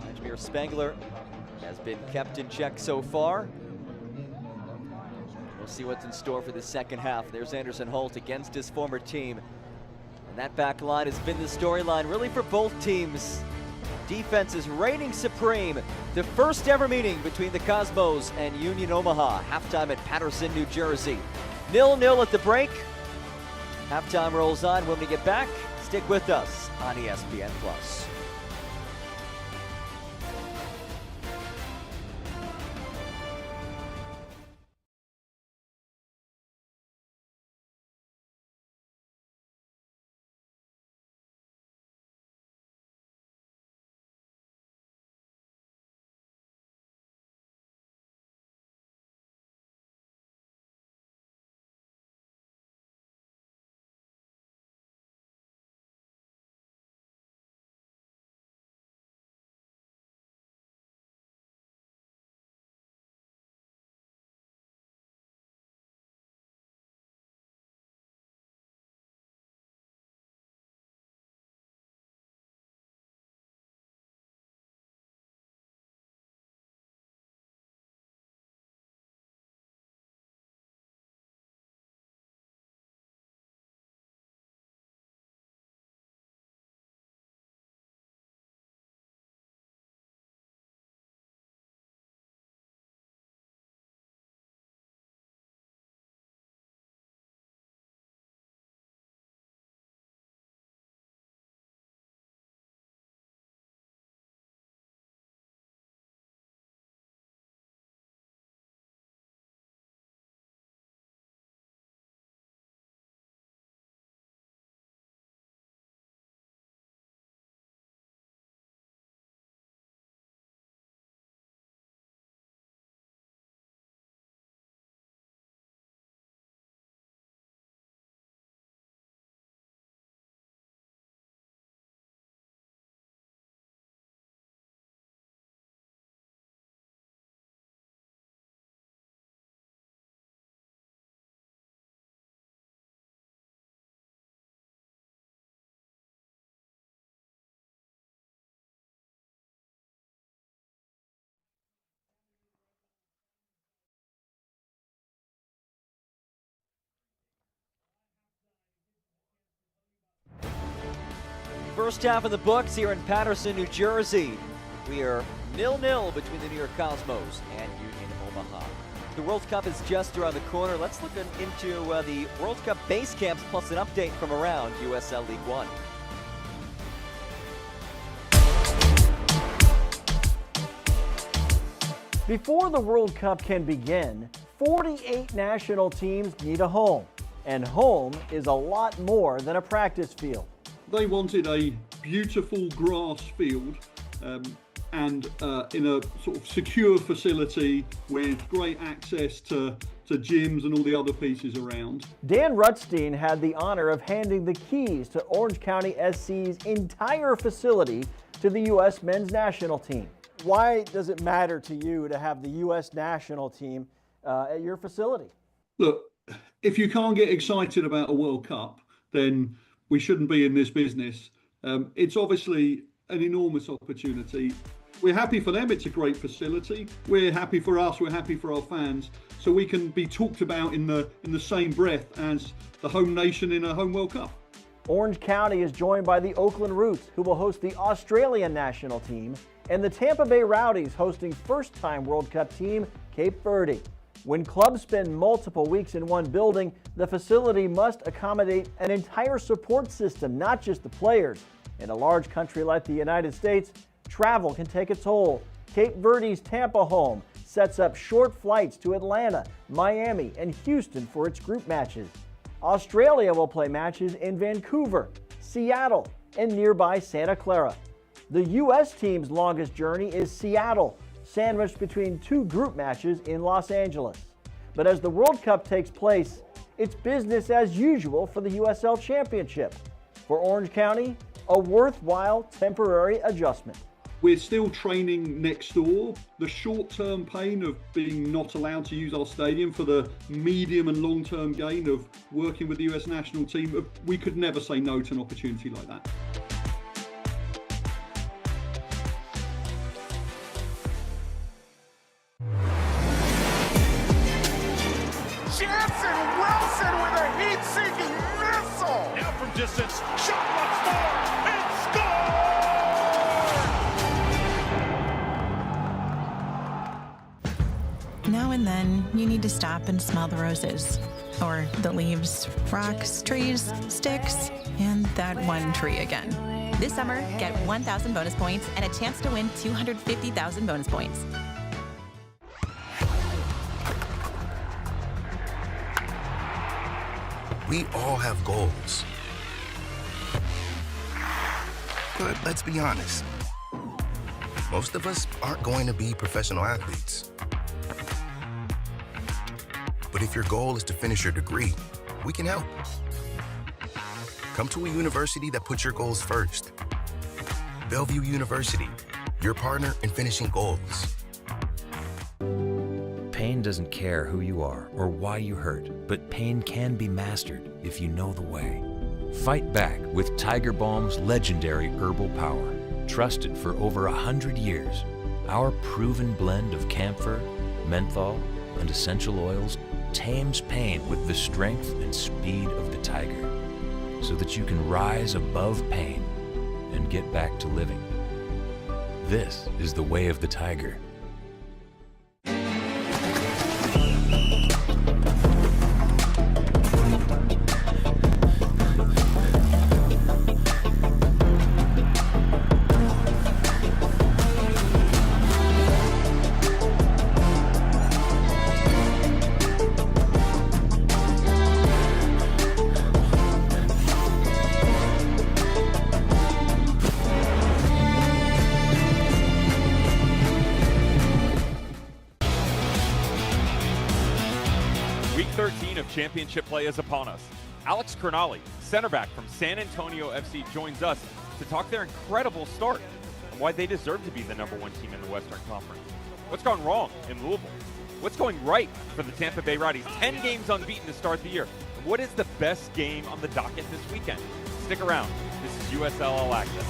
A: Ajmir Spangler has been kept in check so far. We'll see what's in store for the second half. There's Anderson Holt against his former team. And that back line has been the storyline really for both teams. Defense is reigning supreme. The first ever meeting between the Cosmos and Union Omaha. Halftime at Patterson, New Jersey. 0-0 at the break. Halftime rolls on. When we get back, stick with us on ESPN+. First half in the books here in Paterson, New Jersey. We are 0-0 between the New York Cosmos and Union Omaha. The World Cup is just around the corner. Let's look into the World Cup base camps plus an update from around USL League One.
I: Before the World Cup can begin, 48 national teams need a home. And home is a lot more than a practice field.
J: They wanted a beautiful grass field and in a sort of secure facility with great access to gyms and all the other pieces around.
I: Dan Rutstein had the honor of handing the keys to Orange County SC's entire facility to the U.S. men's national team. Why does it matter to you to have the U.S. national team at your facility?
J: Look, if you can't get excited about a World Cup, then we shouldn't be in this business. It's obviously an enormous opportunity. We're happy for them. It's a great facility. We're happy for us. We're happy for our fans. So we can be talked about in the same breath as the home nation in a home World Cup.
I: Orange County is joined by the Oakland Roots, who will host the Australian national team, and the Tampa Bay Rowdies hosting first-time World Cup team Cape Verde. When clubs spend multiple weeks in one building, the facility must accommodate an entire support system, not just the players. In a large country like the United States, travel can take a toll. Cape Verde's Tampa home sets up short flights to Atlanta, Miami, and Houston for its group matches. Australia will play matches in Vancouver, Seattle, and nearby Santa Clara. The U.S. team's longest journey is Seattle, sandwiched between two group matches in Los Angeles. But as the World Cup takes place, it's business as usual for the USL Championship. For Orange County, a worthwhile temporary adjustment.
J: We're still training next door. The short-term pain of being not allowed to use our stadium for the medium and long-term gain of working with the US national team, we could never say no to an opportunity like that.
K: Jansen Wilson with a heat-seeking missile! Now from distance, shot once more, and score!
L: Now and then, you need to stop and smell the roses. Or the leaves, rocks, trees, sticks, and that one tree again.
M: This summer, get 1,000 bonus points and a chance to win 250,000 bonus points.
N: We all have goals. But let's be honest. Most of us aren't going to be professional athletes. But if your goal is to finish your degree, we can help. Come to a university that puts your goals first. Bellevue University, your partner in finishing goals.
O: Pain doesn't care who you are or why you hurt, but pain can be mastered if you know the way. Fight back with Tiger Balm's legendary herbal power. Trusted for over 100 years, our proven blend of camphor, menthol, and essential oils tames pain with the strength and speed of the tiger, so that you can rise above pain and get back to living. This is the way of the tiger.
P: Week 13 of championship play is upon us. Alex Cernali, center back from San Antonio FC, joins us to talk their incredible start and why they deserve to be the #1 team in the Western Conference. What's gone wrong in Louisville? What's going right for the Tampa Bay Rowdies? 10 games unbeaten to start the year. And what is the best game on the docket this weekend? Stick around. This is USL All Access.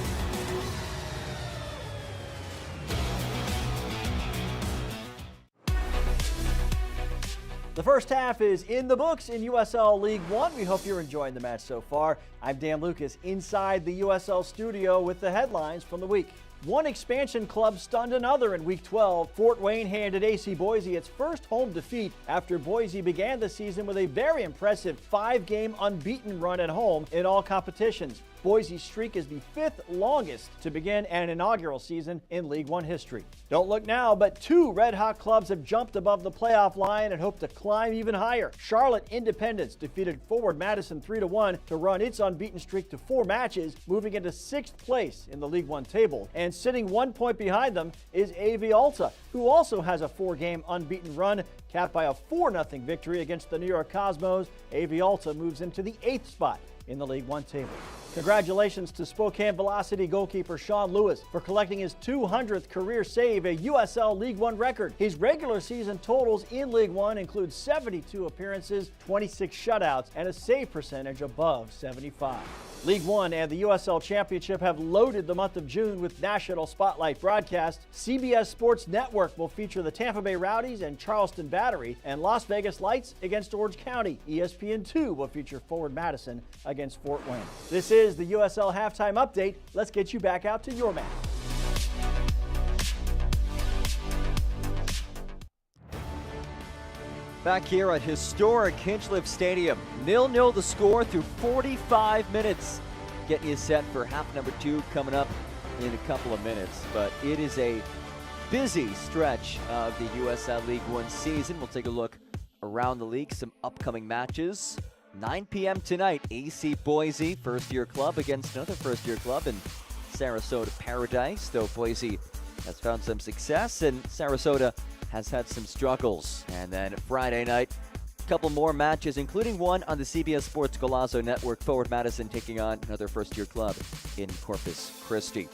I: The first half is in the books in USL League One. We hope you're enjoying the match so far. I'm Dan Lucas inside the USL studio with the headlines from the week. One expansion club stunned another in Week 12. Fort Wayne handed AC Boise its first home defeat after Boise began the season with a very impressive 5-game unbeaten run at home in all competitions. Boise's streak is the 5th longest to begin an inaugural season in League One history. Don't look now, but 2 red-hot clubs have jumped above the playoff line and hope to climb even higher. Charlotte Independence defeated Forward Madison 3-1 to run its unbeaten streak to 4 matches, moving into 6th place in the League One table. And sitting 1 point behind them is AV Alta, who also has a 4-game unbeaten run, capped by a 4-0 victory against the New York Cosmos. AV Alta moves into the 8th spot in the League One table. Congratulations to Spokane Velocity goalkeeper Sean Lewis for collecting his 200th career save, a USL League One record. His regular season totals in League One include 72 appearances, 26 shutouts, and a save percentage above 75. League One and the USL Championship have loaded the month of June with national spotlight broadcasts. CBS Sports Network will feature the Tampa Bay Rowdies and Charleston Battery, and Las Vegas Lights against Orange County. ESPN2 will feature Forward Madison against Fort Wayne. This is the USL Halftime Update. Let's get you back out to your match.
A: Back here at historic Hinchliffe Stadium, 0-0 the score through 45 minutes. Getting you set for half number 2 coming up in a couple of minutes. But it is a busy stretch of the USL League One season. We'll take a look around the league, some upcoming matches. 9 p.m. tonight, AC Boise, first-year club, against another first-year club in Sarasota Paradise, though Boise has found some success and Sarasota has had some struggles. And then Friday night, a couple more matches, including one on the CBS Sports Golazo Network. Forward Madison taking on another first-year club in Corpus Christi.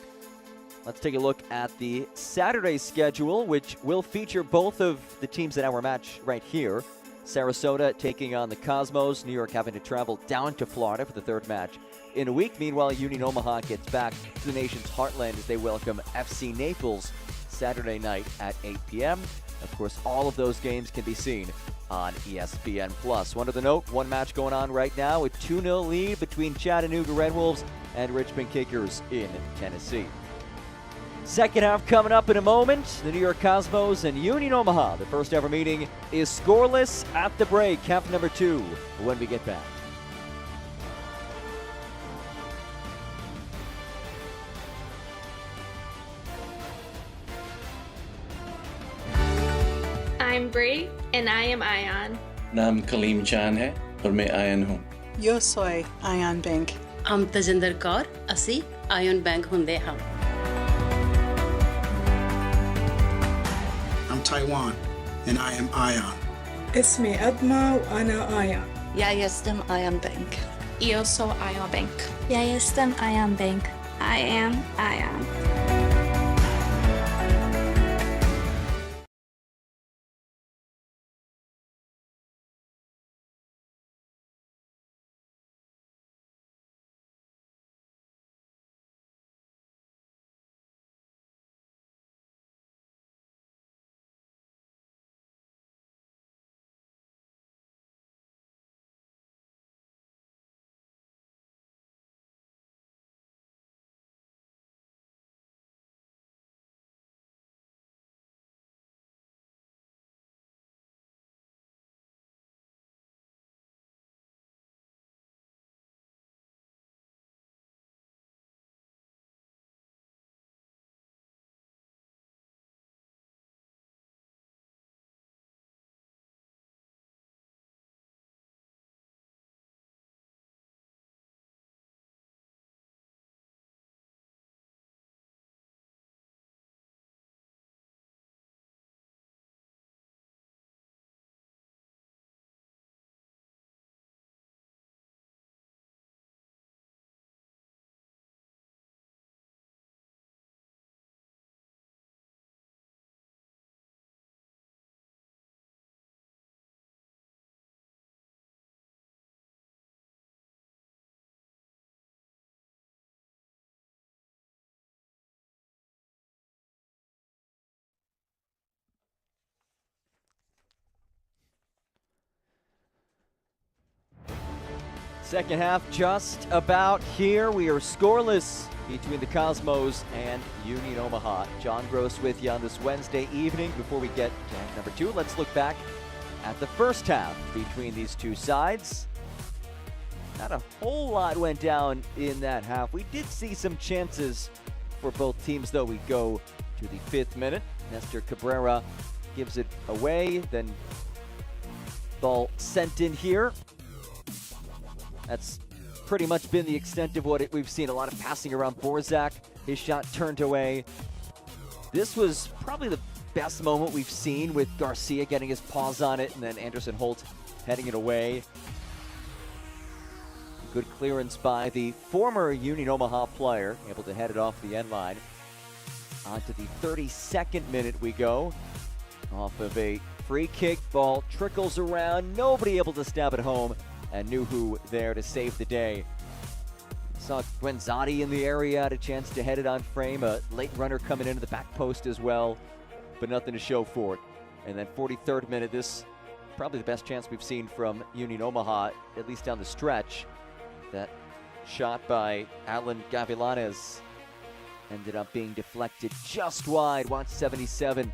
A: Let's take a look at the Saturday schedule, which will feature both of the teams in our match right here. Sarasota taking on the Cosmos, New York having to travel down to Florida for the third match in a week. Meanwhile, Union Omaha gets back to the nation's heartland as they welcome FC Naples Saturday night at 8 p.m. Of course, all of those games can be seen on ESPN+. One other note, one match going on right now, a 2-0 lead between Chattanooga Red Wolves and Richmond Kickers in Tennessee. Second half coming up in a moment. The New York Cosmos and Union Omaha. The first ever meeting is scoreless at the break. Half number 2 when we get back.
B: I'm Bree, and I am Ion.
C: नाम कलीम चान है और मैं ion हूँ.
D: Yo soy Ion Bank.
E: I'm Tajinder Kaur, ਅਸੀਂ Ion Bank ਹੁੰਦੇ ਹਾਂ.
F: I'm Taiwan, and I am Ion.
D: اسمي أدمى وأنا آيان.
G: Ja jestem Ion Bank.
B: Eu sou Ion Bank.
H: Ja jestem Ion Bank. I am Ion.
A: Second half just about here. We are scoreless between the Cosmos and Union Omaha. John Gross with you on this Wednesday evening. Before we get to half number 2, let's look back at the first half between these two sides. Not a whole lot went down in that half. We did see some chances for both teams, though. We go to the 5th minute. Nestor Cabrera gives it away, then ball sent in here. That's pretty much been the extent of what we've seen. A lot of passing around Borzak. His shot turned away. This was probably the best moment we've seen, with Garcia getting his paws on it and then Anderson Holt heading it away. Good clearance by the former Union Omaha player, able to head it off the end line. On to the 32nd minute we go. Off of a free kick, ball trickles around, nobody able to stab it home, and Nuhu there to save the day. Saw Guenzati in the area, had a chance to head it on frame, a late runner coming into the back post as well, but nothing to show for it. And then 43rd minute, this probably the best chance we've seen from Union Omaha, at least down the stretch. That shot by Alan Gavilanes ended up being deflected just wide, watch 77.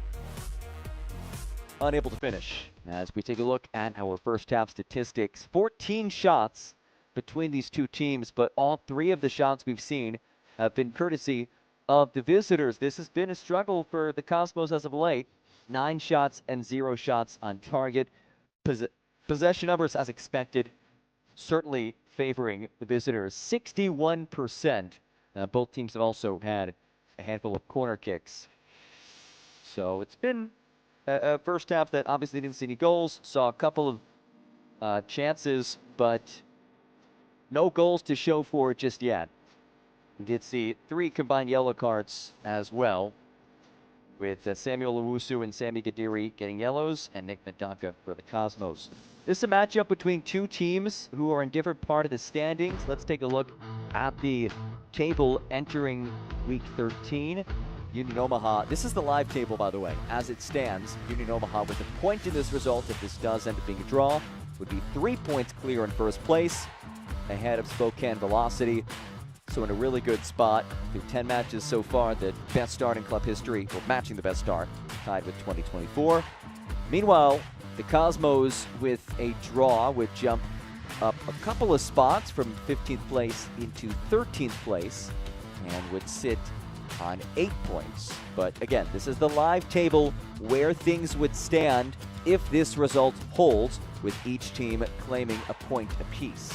A: Unable to finish. As we take a look at our first half statistics, 14 shots between these two teams, but all 3 of the shots we've seen have been courtesy of the visitors. This has been a struggle for the Cosmos as of late. 9 shots and 0 shots on target. Possession numbers, as expected, certainly favoring the visitors. 61%. Both teams have also had a handful of corner kicks. So it's been a first half that obviously didn't see any goals. Saw a couple of chances, but no goals to show for it just yet. We did see 3 combined yellow cards as well, with Samuel Owusu and Sami Gadiri getting yellows, and Nick Medaka for the Cosmos. This is a matchup between two teams who are in different part of the standings. Let's take a look at the table entering week 13. Union Omaha, this is the live table, by the way, as it stands. Union Omaha with a point in this result, if this does end up being a draw, would be 3 points clear in first place, ahead of Spokane Velocity. So in a really good spot. Through 10 matches so far, the best start in club history, well, matching the best start, tied with 2024. Meanwhile, the Cosmos with a draw would jump up a couple of spots from 15th place into 13th place and would sit on 8 points. But again, this is the live table where things would stand if this result holds, with each team claiming a point apiece.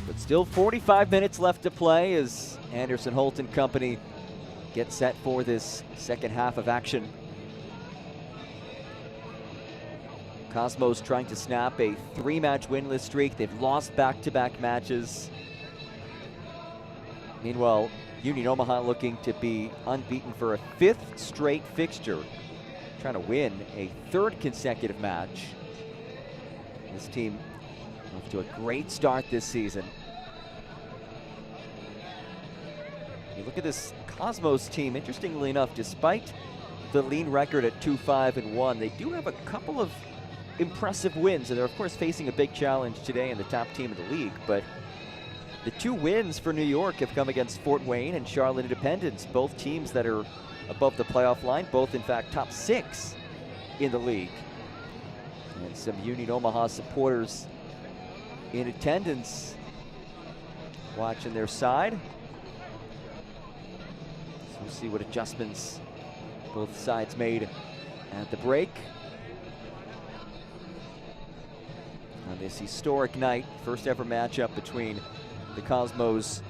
A: But still 45 minutes left to play as Anderson Holt and company get set for this second half of action. Cosmos trying to snap a 3-match winless streak. They've lost back-to-back matches. Meanwhile, Union Omaha looking to be unbeaten for a 5th straight fixture, trying to win a 3rd consecutive match. This team off to a great start this season. You look at this Cosmos team, interestingly enough, despite the lean record at 2-5-1, they do have a couple of impressive wins, and they're of course facing a big challenge today in the top team of the league. But the 2 wins for New York have come against Fort Wayne and Charlotte Independence, both teams that are above the playoff line, both in fact top 6 in the league. And some Union Omaha supporters in attendance watching their side. So we'll see what adjustments both sides made at the break. On this historic night, first ever matchup between the Cosmos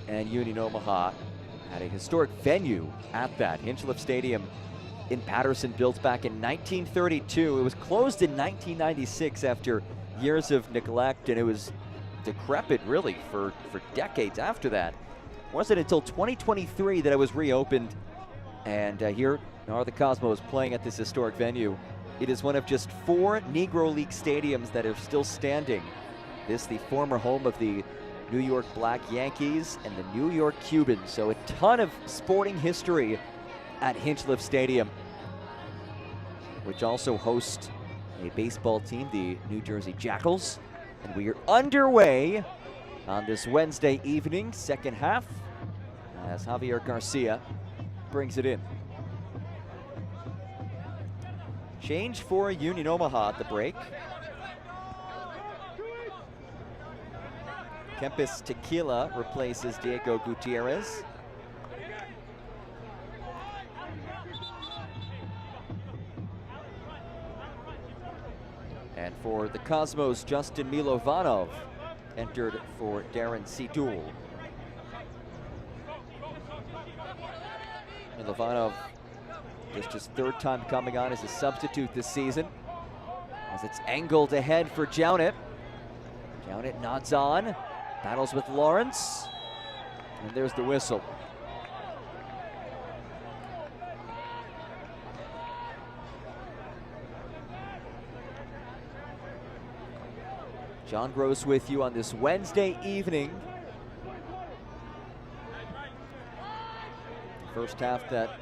A: and Union Omaha at a historic venue at that. Hinchliffe Stadium in Patterson, built back in 1932. It was closed in 1996 after years of neglect, and it was decrepit really for decades after that. It wasn't until 2023 that it was reopened, and here are the Cosmos playing at this historic venue. It is one of just 4 Negro League stadiums that are still standing. This, the former home of the New York Black Yankees and the New York Cubans. So a ton of sporting history at Hinchliffe Stadium, which also hosts a baseball team, the New Jersey Jackals. And we are underway on this Wednesday evening, second half, as Javier Garcia brings it in. Change for Union Omaha at the break. Kempis Tequila replaces Diego Gutierrez. And for the Cosmos, Justin Milovanov entered for Darren Sidul. Milovanov, just his third time coming on as a substitute this season. As it's angled ahead for Jounet. Jounet nods on, battles with Lawrence, and there's the whistle. John Gross with you on this Wednesday evening. First half that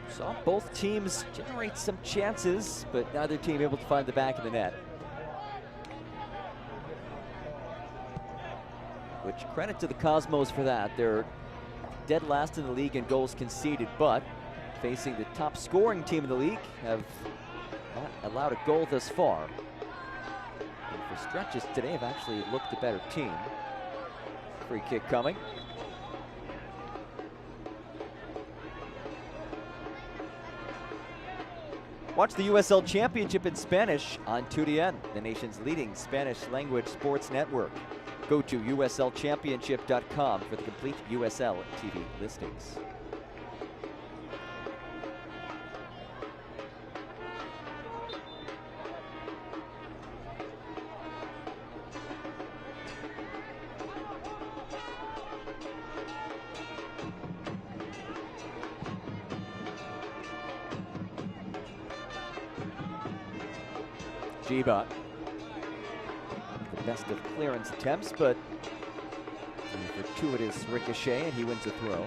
A: saw both teams generate some chances, but neither team able to find the back of the net. Which, credit to the Cosmos for that. They're dead last in the league in goals conceded, but facing the top scoring team in the league, have not allowed a goal thus far. And for stretches today, have actually looked the better team. Free kick coming. Watch the USL Championship in Spanish on 2DN, the nation's leading Spanish language sports network. Go to uslchampionship.com for the complete USL TV listings. Jiba, the best of clearance attempts, but a fortuitous ricochet, and he wins a throw.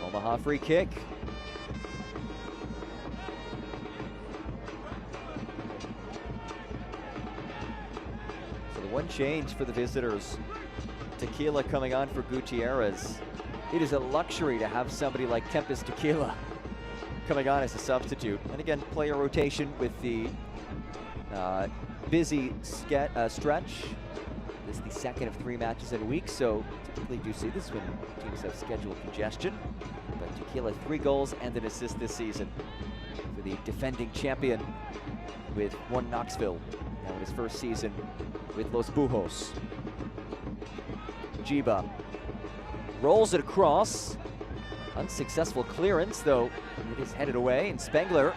A: Omaha free kick. So the one change for the visitors. Tequila coming on for Gutierrez. It is a luxury to have somebody like Kempis Tequila coming on as a substitute. And again, player rotation with the busy stretch. This is the second of 3 matches in a week, so typically do see this when teams have schedule congestion. But Tequila, 3 goals and an assist this season for the defending champion with one Knoxville now in his first season with Los Bujos. Jiba rolls it across. Unsuccessful clearance, though it is headed away, and Spengler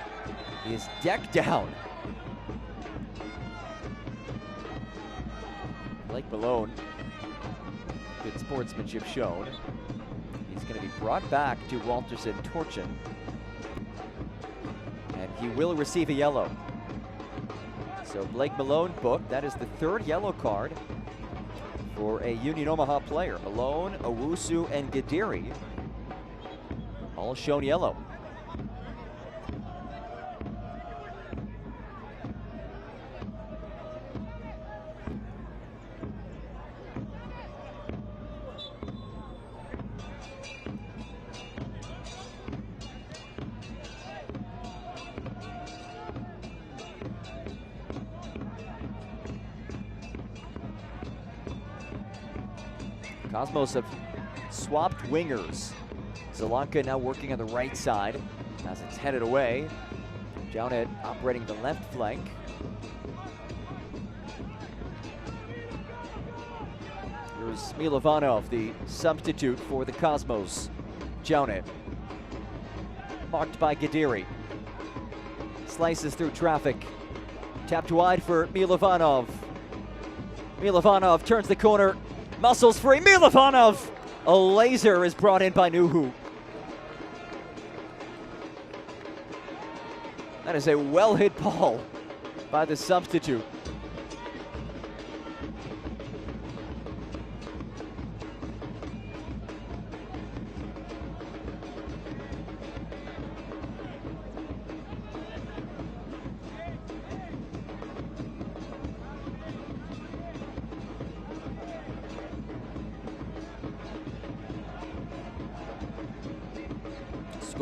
A: is decked down. Blake Malone, good sportsmanship shown. He's going to be brought back to Walterson Torchen, and he will receive a yellow. So Blake Malone booked. That is the 3rd yellow card for a Union Omaha player. Malone, Owusu, and Gadiri all shown yellow. Cosmos have swapped wingers. Zalanka now working on the right side as it's headed away. Jounet operating the left flank. Here's Milovanov, the substitute for the Cosmos. Jounet, marked by Gadiri. Slices through traffic. Tapped wide for Milovanov. Milovanov turns the corner. Muscles free, Milovanov! A laser is brought in by Nuhu. That is a well-hit ball by the substitute.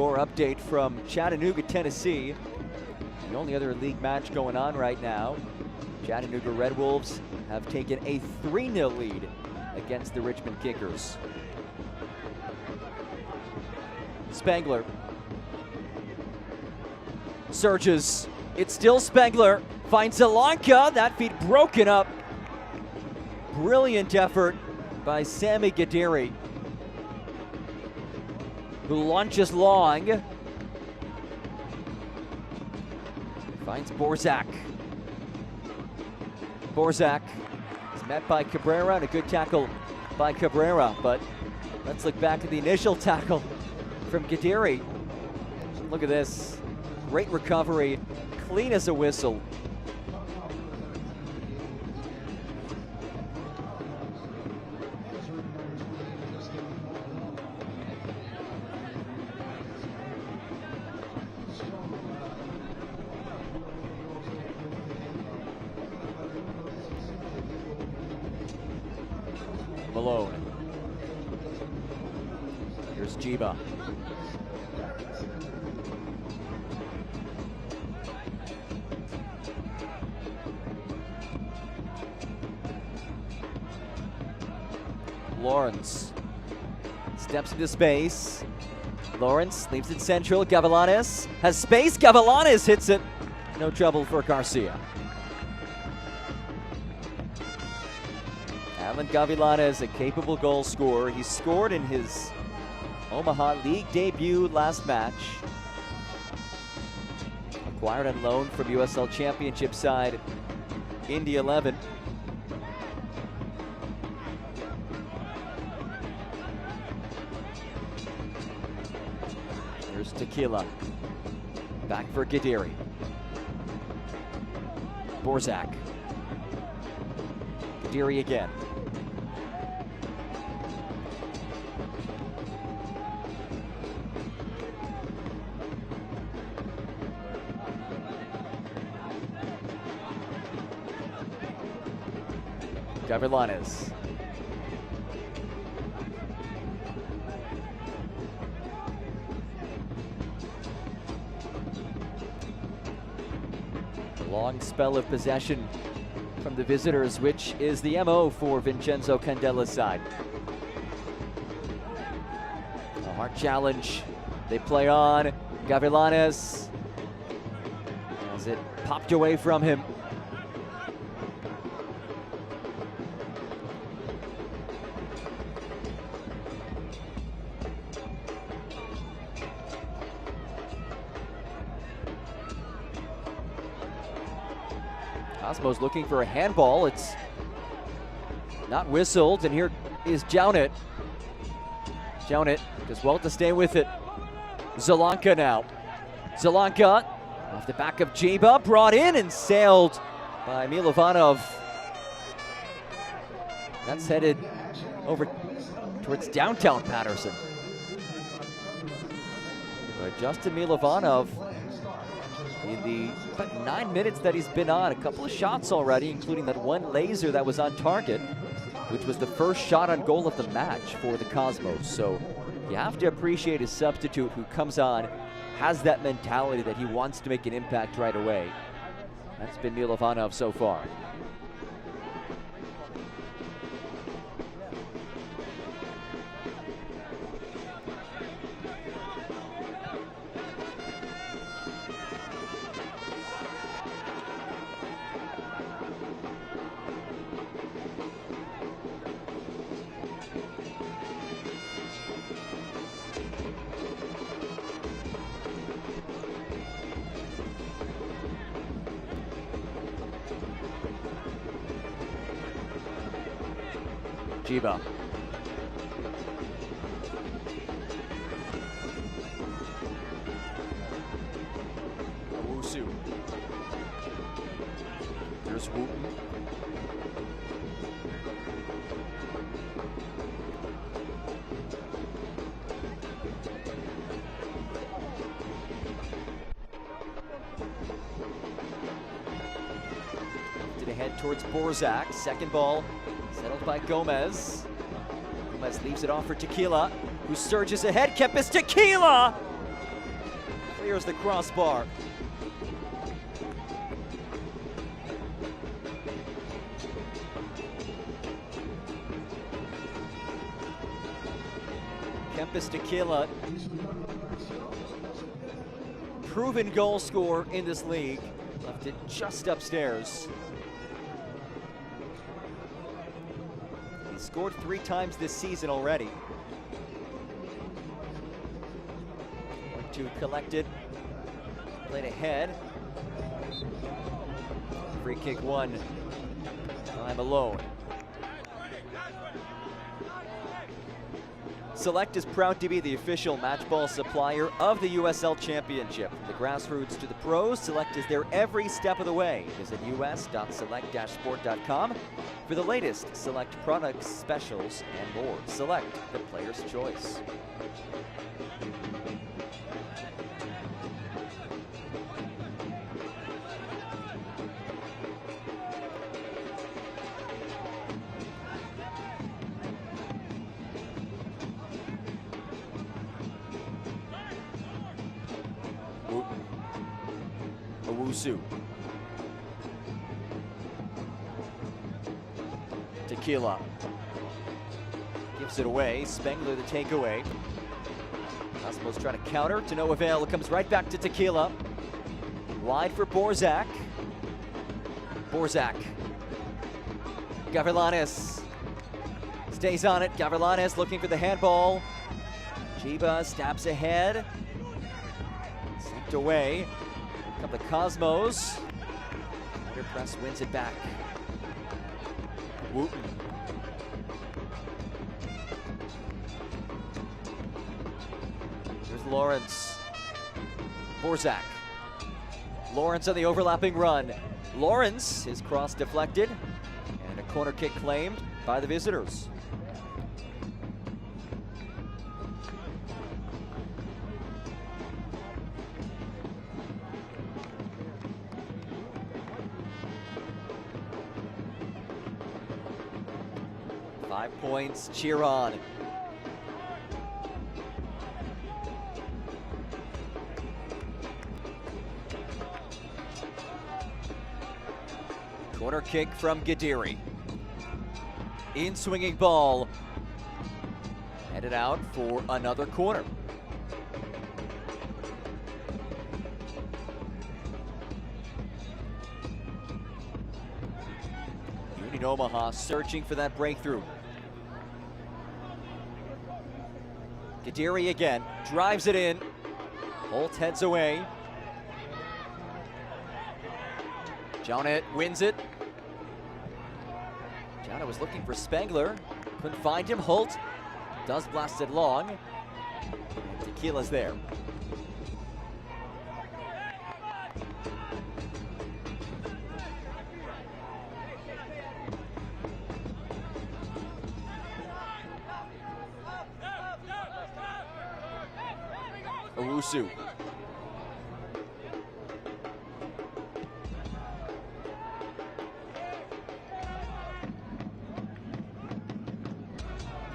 A: Score update from Chattanooga, Tennessee. The only other league match going on right now. Chattanooga Red Wolves have taken a 3-0 lead against the Richmond Kickers. Spangler surges. It's still Spangler. Finds Zelanka. That feed broken up. Brilliant effort by Sammy Gadiri, who launches long. Finds Borzak. Borzak is met by Cabrera, and a good tackle by Cabrera. But let's look back at the initial tackle from Gadiri. Look at this. Great recovery. Clean as a whistle. Malone. Here's Jiba. Lawrence steps into space. Lawrence leaves it central. Gavilanes has space. Gavilanes hits it. No trouble for Garcia. Alan Gavilanes, a capable goal scorer. He scored in his Omaha League debut last match. Acquired on loan from USL Championship side Indy 11. Here's Tequila. Back for Gadiri. Borzak. Gadiri again. Gavilanes. A long spell of possession from the visitors, which is the MO for Vincenzo Candela's side. A hard challenge. They play on. Gavilanes, as it popped away from him. Cosmo's looking for a handball. It's not whistled, and here is Jounet. Jounet does well to stay with it. Zelanka now. Zelanka off the back of Jiba, brought in and sailed by Milovanov. That's headed over towards downtown Patterson. But Justin Milovanov, in the about 9 minutes that he's been on, a couple of shots already, including that one laser that was on target, which was the first shot on goal of the match for the Cosmos. So you have to appreciate his substitute who comes on, has that mentality that he wants to make an impact right away. That's been Milovanov so far. Jiba. Owusu. There's Wooten. Did a head towards Borzak. Second ball settled by Gomez. Gomez leaves it off for Tequila, who surges ahead. Kempis Tequila clears the crossbar. Kempis Tequila, proven goal scorer in this league, left it just upstairs. He scored 3 times this season already. 1-2 collected, played ahead. Free kick 1, time alone. Select is proud to be the official match ball supplier of the USL Championship. From the grassroots to the pros, Select is there every step of the way. Visit us.select-sport.com for the latest Select products, specials, and more. Select, the player's choice. Owusu. Tequila. Gives it away. Spengler the takeaway. Cosmos trying to counter to no avail. It comes right back to Tequila. Wide for Borzak. Borzak. Gavilanes stays on it. Gavilanes looking for the handball. Chiba stabs ahead. Sent away. Come the Cosmos. Under press wins it back. Wooten. Here's Lawrence. Borzak. Lawrence on the overlapping run. Lawrence, his cross deflected, and a corner kick claimed by the visitors. Points, cheer on. Corner kick from Gadiri. In swinging ball. Headed out for another corner. Union Omaha searching for that breakthrough. Gadiri again, drives it in. Holt heads away. Jonah wins it. Jonah was looking for Spengler. Couldn't find him. Holt does blast it long. And Tequila's there. Owusu.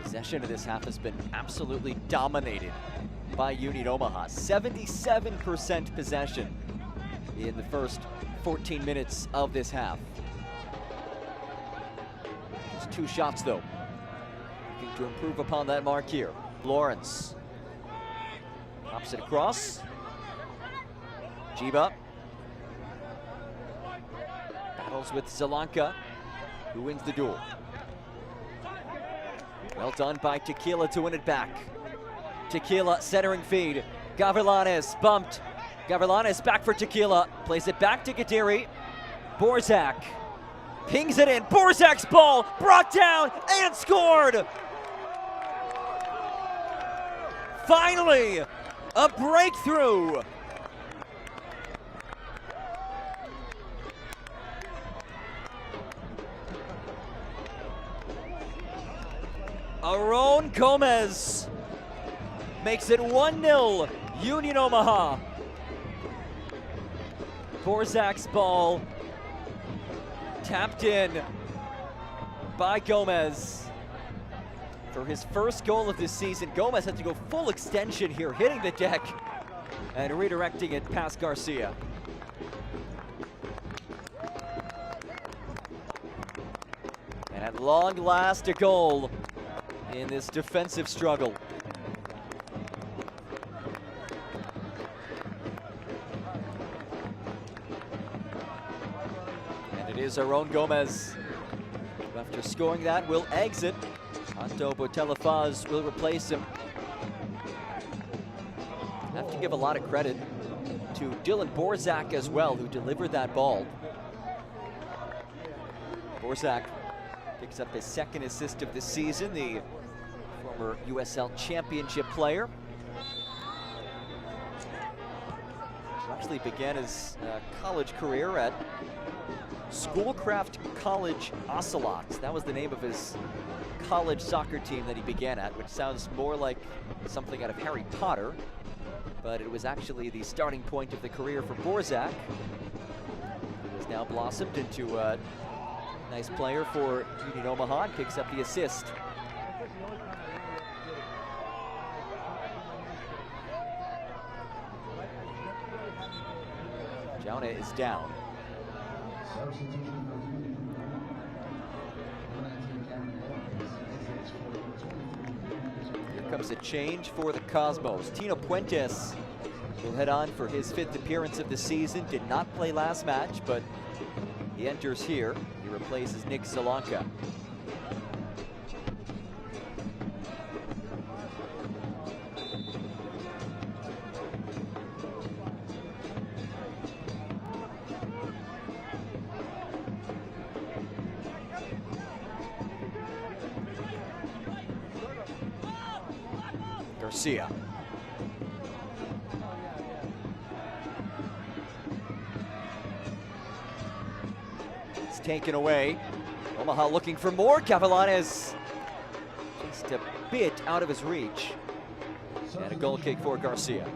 A: Possession of this half has been absolutely dominated by Union Omaha. 77% possession in the first 14 minutes of this half. Just 2 shots though. Looking to improve upon that mark here. Lawrence. Pops it across. Jiba. Battles with Zelanka, who wins the duel. Well done by Tequila to win it back. Tequila centering feed. Gavilanes bumped. Gavilanes back for Tequila. Plays it back to Gadiri. Borzak pings it in. Borzak's ball brought down and scored. Finally, a breakthrough. Aaron Gomez makes it 1-0 Union Omaha. Borzak's ball tapped in by Gomez. For his first goal of this season, Gomez had to go full extension here, hitting the deck And redirecting it past Garcia. And at long last, a goal in this defensive struggle. And it is our own Gomez, who after scoring that will exit. Pato Botelafaz will replace him. I have to give a lot of credit to Dylan Borzak as well, who delivered that ball. Borzak picks up his second assist of the season, the former USL championship player. He actually began his college career at Schoolcraft College Ocelots. That was the name of his college soccer team that he began at, which sounds more like something out of Harry Potter, but it was actually the starting point of the career for Borzak, who has now blossomed into a nice player for Union Omaha and picks up the assist. Jonah is down. Here comes a change for the Cosmos. Tino Puentes will head on for his 5th appearance of the season. Did not play last match, but he enters here. He replaces Nick Solanka. Garcia. It's taken away. Omaha looking for more. Cavallanes just a bit out of his reach. And a goal kick for Garcia.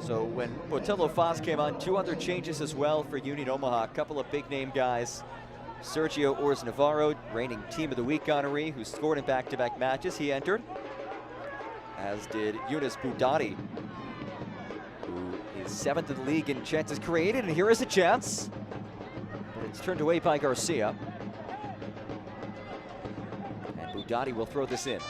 A: So when Botello Faz came on, 2 other changes as well for Union Omaha. A couple of big name guys. Sergio Ors Navarro, reigning Team of the Week honoree, who scored in back-to-back matches. He entered, as did Yunus Boudadi, who is 7th in the league in chances created. And here is a chance, but it's turned away by Garcia. And Boudadi will throw this in.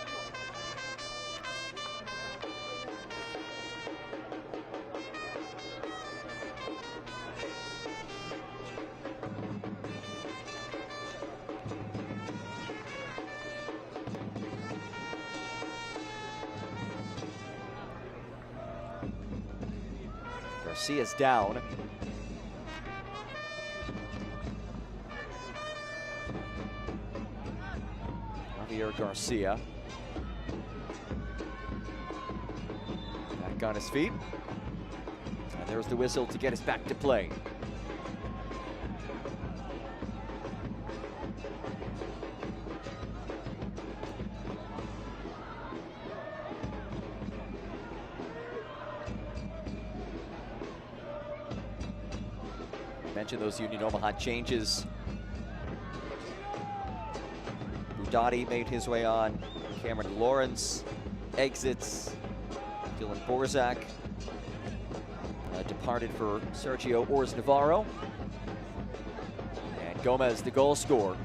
A: Garcia's down. Javier Garcia. Back on his feet. And there's the whistle to get us back to play. Mentioned those Union Omaha changes. Boudadi made his way on. Cameron Lawrence exits. Dylan Borzak departed for Sergio Ors Navarro. And Gomez, the goal scorer,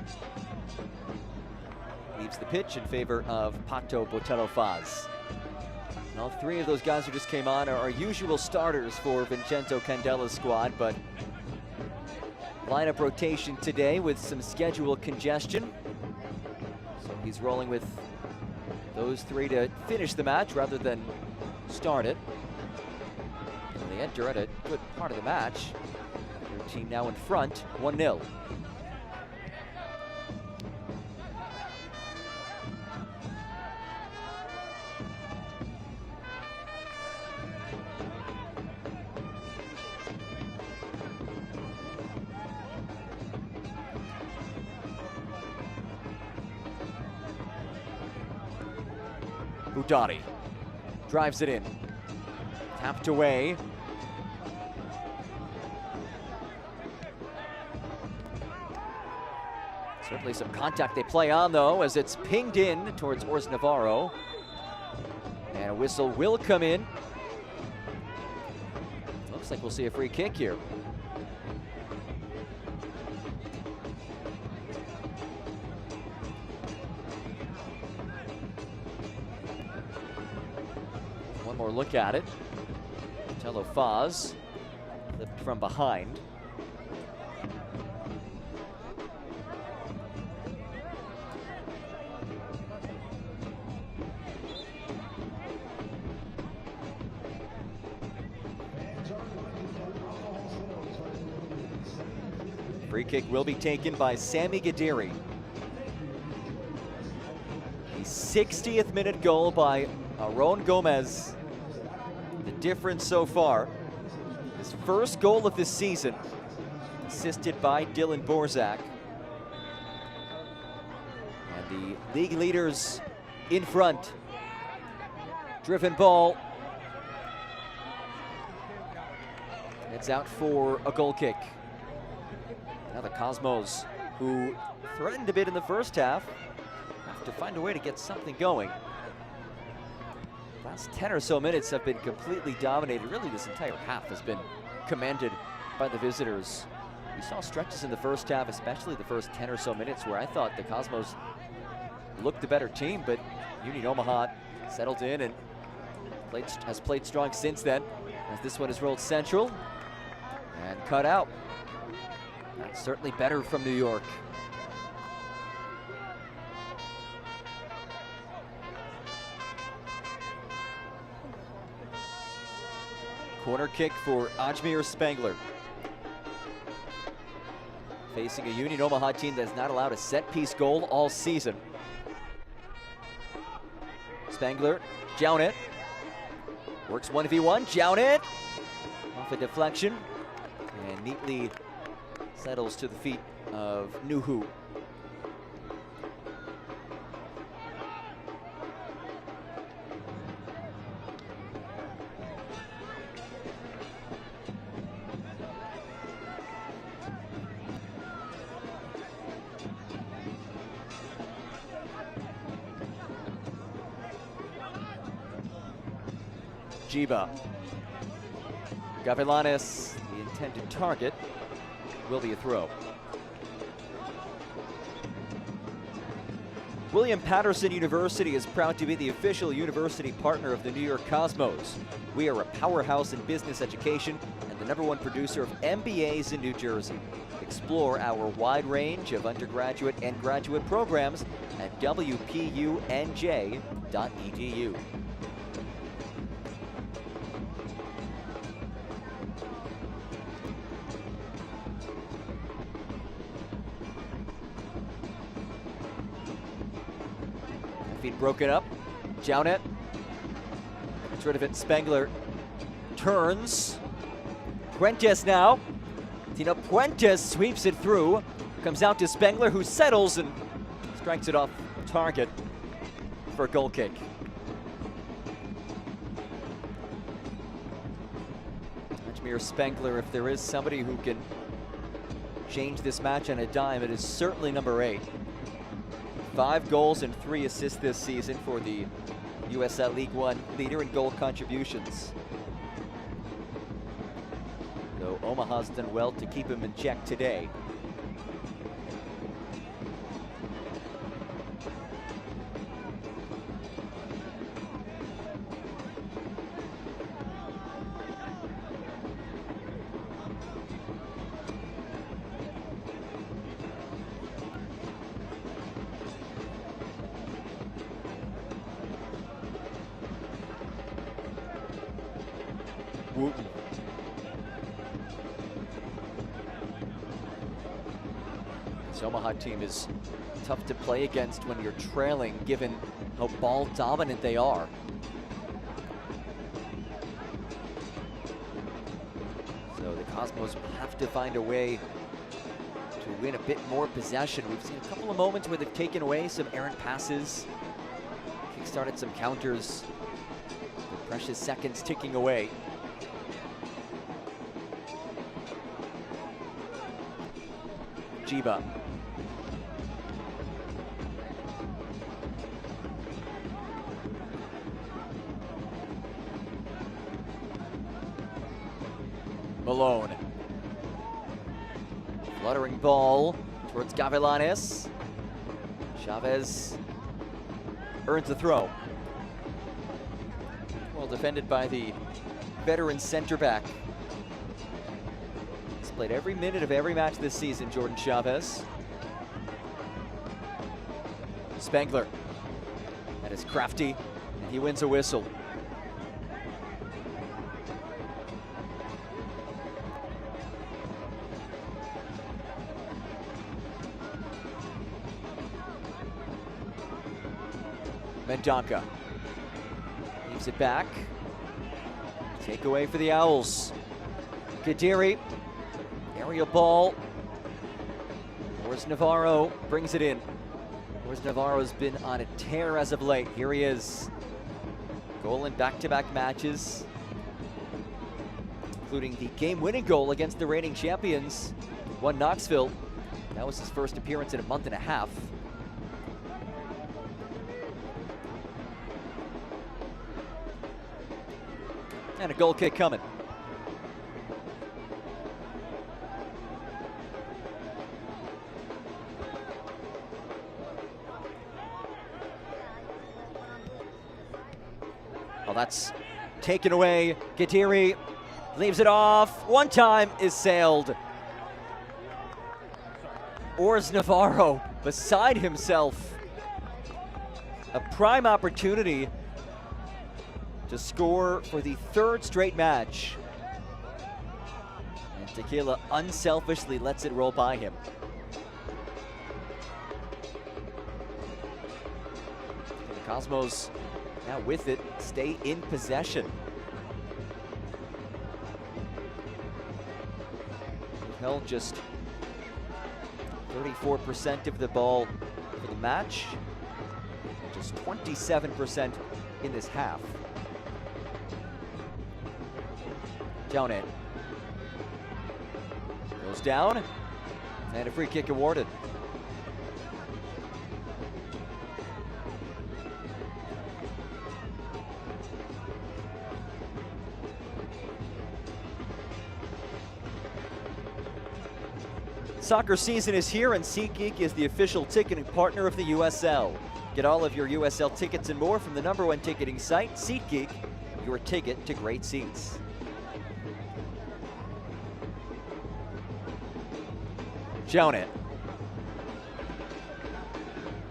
A: leaves the pitch in favor of Pato Botello Faz. And all 3 of those guys who just came on are our usual starters for Vincenzo Candela's squad, but lineup rotation today with some schedule congestion. So he's rolling with those 3 to finish the match rather than start it. And they enter at a good part of the match. Their team now in front, 1-0. Boudadi drives it in. Tapped away. Certainly some contact they play on, though, as it's pinged in towards Ors Navarro. And a whistle will come in. Looks like we'll see a free kick here. One more look at it. Tello Faz flipped from behind. Free kick will be taken by Sammy Gadiri. The 60th minute goal by Aron Gomez. The difference so far. His first goal of this season, assisted by Dylan Borzak. And the league leaders in front. Driven ball. It's out for a goal kick. Now the Cosmos, who threatened a bit in the first half, have to find a way to get something going. Last 10 or so minutes have been completely dominated. Really, this entire half has been commanded by the visitors. We saw stretches in the first half, especially the first 10 or so minutes, where I thought the Cosmos looked the better team, but Union Omaha settled in and has played strong since then, as this one is rolled central and cut out. That's certainly better from New York. Corner kick for Ajmer Spangler. Facing a Union Omaha team that has not allowed a set-piece goal all season. Spangler, Jounet. Works 1v1, Jounet. Off a deflection. And neatly settles to the feet of Nuhu. Jiba. Gavilanes, the intended target, will be a throw. William Patterson University is proud to be the official university partner of the New York Cosmos. We are a powerhouse in business education and the _1 producer of MBAs in New Jersey. Explore our wide range of undergraduate and graduate programs at wpunj.edu. Feet broken up. Jounet gets rid of it. Spangler turns. Puentes now. Tino Puentes sweeps it through. Comes out to Spangler, who settles and strikes it off target for a goal kick. Ajmer Spangler, if there is somebody who can change this match on a dime, it is certainly number 8. 5 goals and 3 assists this season for the USL League One leader in goal contributions. Though Omaha's done well to keep him in check today. Wooten. This Omaha team is tough to play against when you're trailing, given how ball dominant they are. So the Cosmos will have to find a way to win a bit more possession. We've seen a couple of moments where they've taken away some errant passes, kick-started some counters. The precious seconds ticking away. Jiba. Malone. Fluttering ball towards Gavilanes. Chavez earns the throw. Well defended by the veteran center back. He's played every minute of every match this season, Jordan Chavez. Spengler. That is crafty, and he wins a whistle. Mendonca leaves it back. Takeaway for the Owls. Kadiri, aerial ball. Where's Navarro? Brings it in. Where's Navarro's been on a tear as of late. Here he is. Goal in back-to-back matches, including the game-winning goal against the reigning champions, won Knoxville. That was his first appearance in a month and a half. And a goal kick coming. Well, that's taken away. Gadiri leaves it off. One time is sailed. Ors Navarro beside himself. A prime opportunity to score for the third straight match. And Tequila unselfishly lets it roll by him. And the Cosmos now with it, stay in possession. They've held just 34% of the ball for the match, and just 27% in this half. Down in. Goes down, and a free kick awarded. Soccer season is here, and SeatGeek is the official ticketing partner of the USL. Get all of your USL tickets and more from the #1 ticketing site, SeatGeek, your ticket to great seats. Jonah.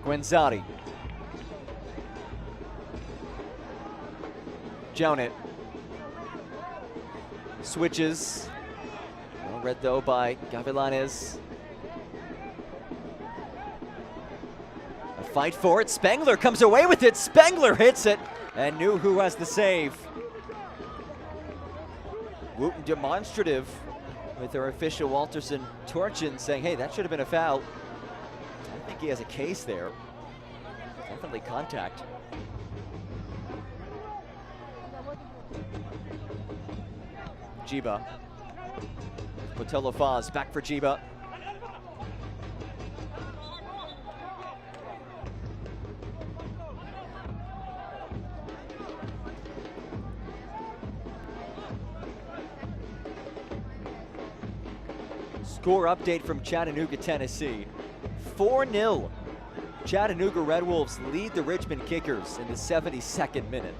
A: Guenzati. Jonah. Switches. Well read though by Gavilanes. A fight for it. Spengler comes away with it. Spengler hits it. And knew who has the save. Wooten demonstrative with our official Walterson Torchin saying, hey, that should have been a foul. I think he has a case there. Definitely contact. Jiba. Botello Faz back for Jiba. Score update from Chattanooga, Tennessee. 4-0. Chattanooga Red Wolves lead the Richmond Kickers in the 72nd minute.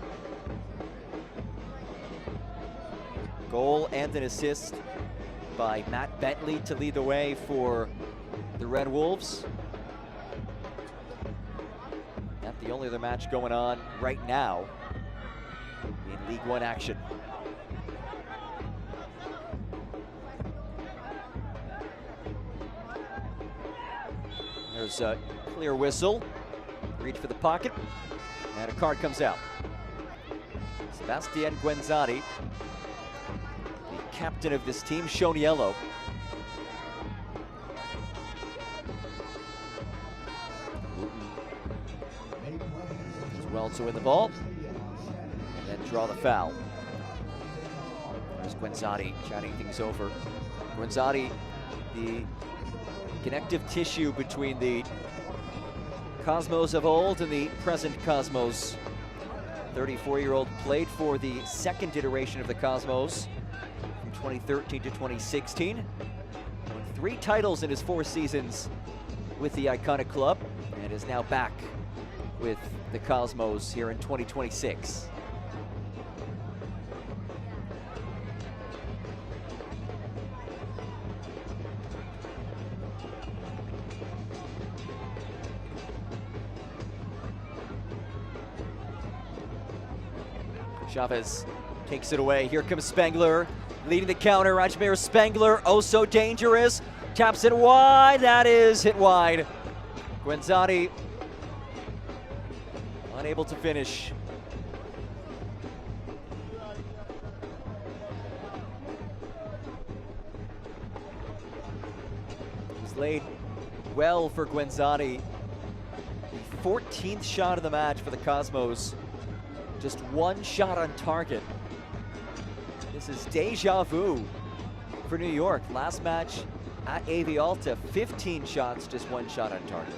A: Goal and an assist by Matt Bentley to lead the way for the Red Wolves. Not the only other match going on right now in League One action. There's a clear whistle. Reach for the pocket, and a card comes out. Sebastian Guenzati, the captain of this team, shown yellow. As well to win the ball, and then draw the foul. There's Guenzati chatting things over. Guenzati, the connective tissue between the Cosmos of old and the present Cosmos. 34-year-old played for the second iteration of the Cosmos from 2013 to 2016. Won 3 titles in his 4 seasons with the iconic club, and is now back with the Cosmos here in 2026. Chavez takes it away. Here comes Spengler, leading the counter. Rajmir Spengler, oh so dangerous. Taps it wide, that is hit wide. Guenzati unable to finish. It was laid well for Guenzati. The 14th shot of the match for the Cosmos. Just 1 shot on target. This is deja vu for New York. Last match at Avialta, 15 shots, just 1 shot on target.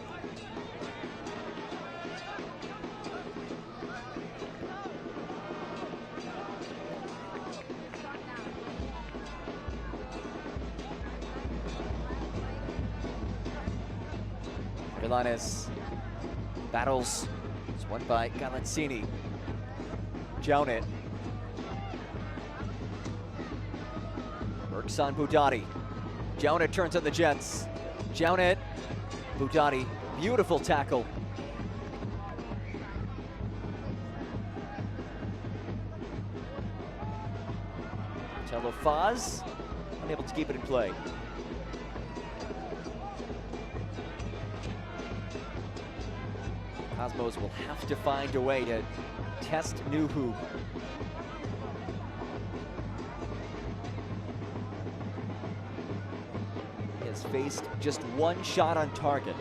A: Milanes battles. It's won by Galazzini. Jownit. Works on Budati. Jownit turns on the Jets. Jownit, Budati, beautiful tackle. Telofaz, unable to keep it in play. Cosmos will have to find a way to test Nuhu. He has faced just 1 shot on target.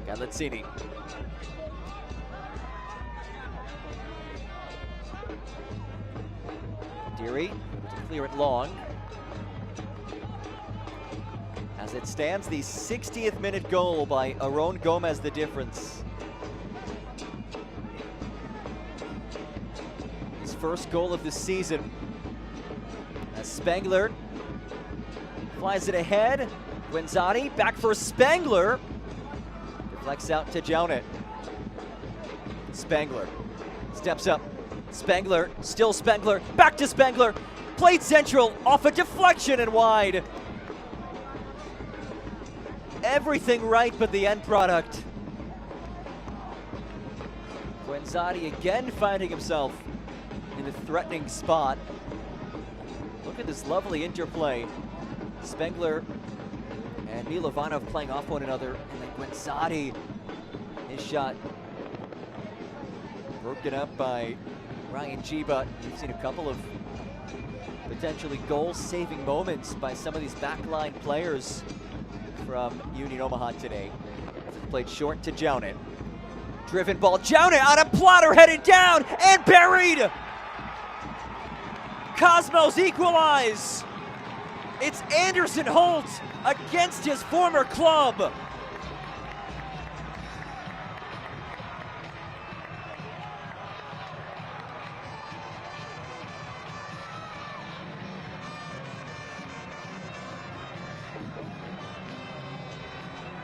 A: Galazzini. Deary to clear it long. As it stands, the 60th minute goal by Aron Gomez, the difference. His first goal of the season. As Spengler flies it ahead. Guenzati back for Spengler. Deflects out to Jownit. Spengler steps up. Spengler, still Spengler, back to Spengler. Played central, off a deflection and wide. Everything right but the end product. Guenzati again finding himself in a threatening spot. Look at this lovely interplay. Spengler and Milovanov playing off one another, and then Guenzati, his shot broken up by Ryan Jiba. We've seen a couple of potentially goal-saving moments by some of these backline players from Union Omaha today. Played short to Jownit. Driven ball, Jownit on a platter, headed down and buried! Cosmos equalize! It's Anderson Holt against his former club.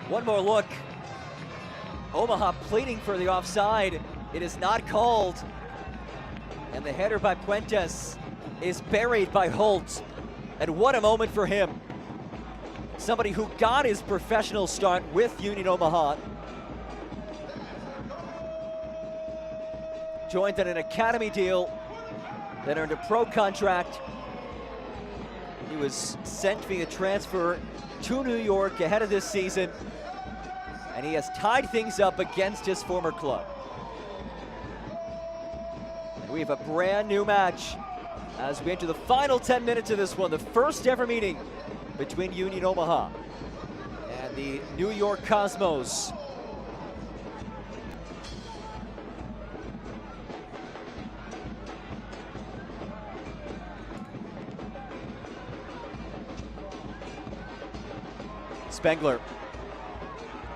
A: One more look. Omaha pleading for the offside. It is not called. And the header by Puentes is buried by Holt. And what a moment for him. Somebody who got his professional start with Union Omaha. Joined on an academy deal, then earned a pro contract. He was sent via transfer to New York ahead of this season, and he has tied things up against his former club. And we have a brand new match as we enter the final 10 minutes of this one, the first ever meeting between Union Omaha and the New York Cosmos. Spengler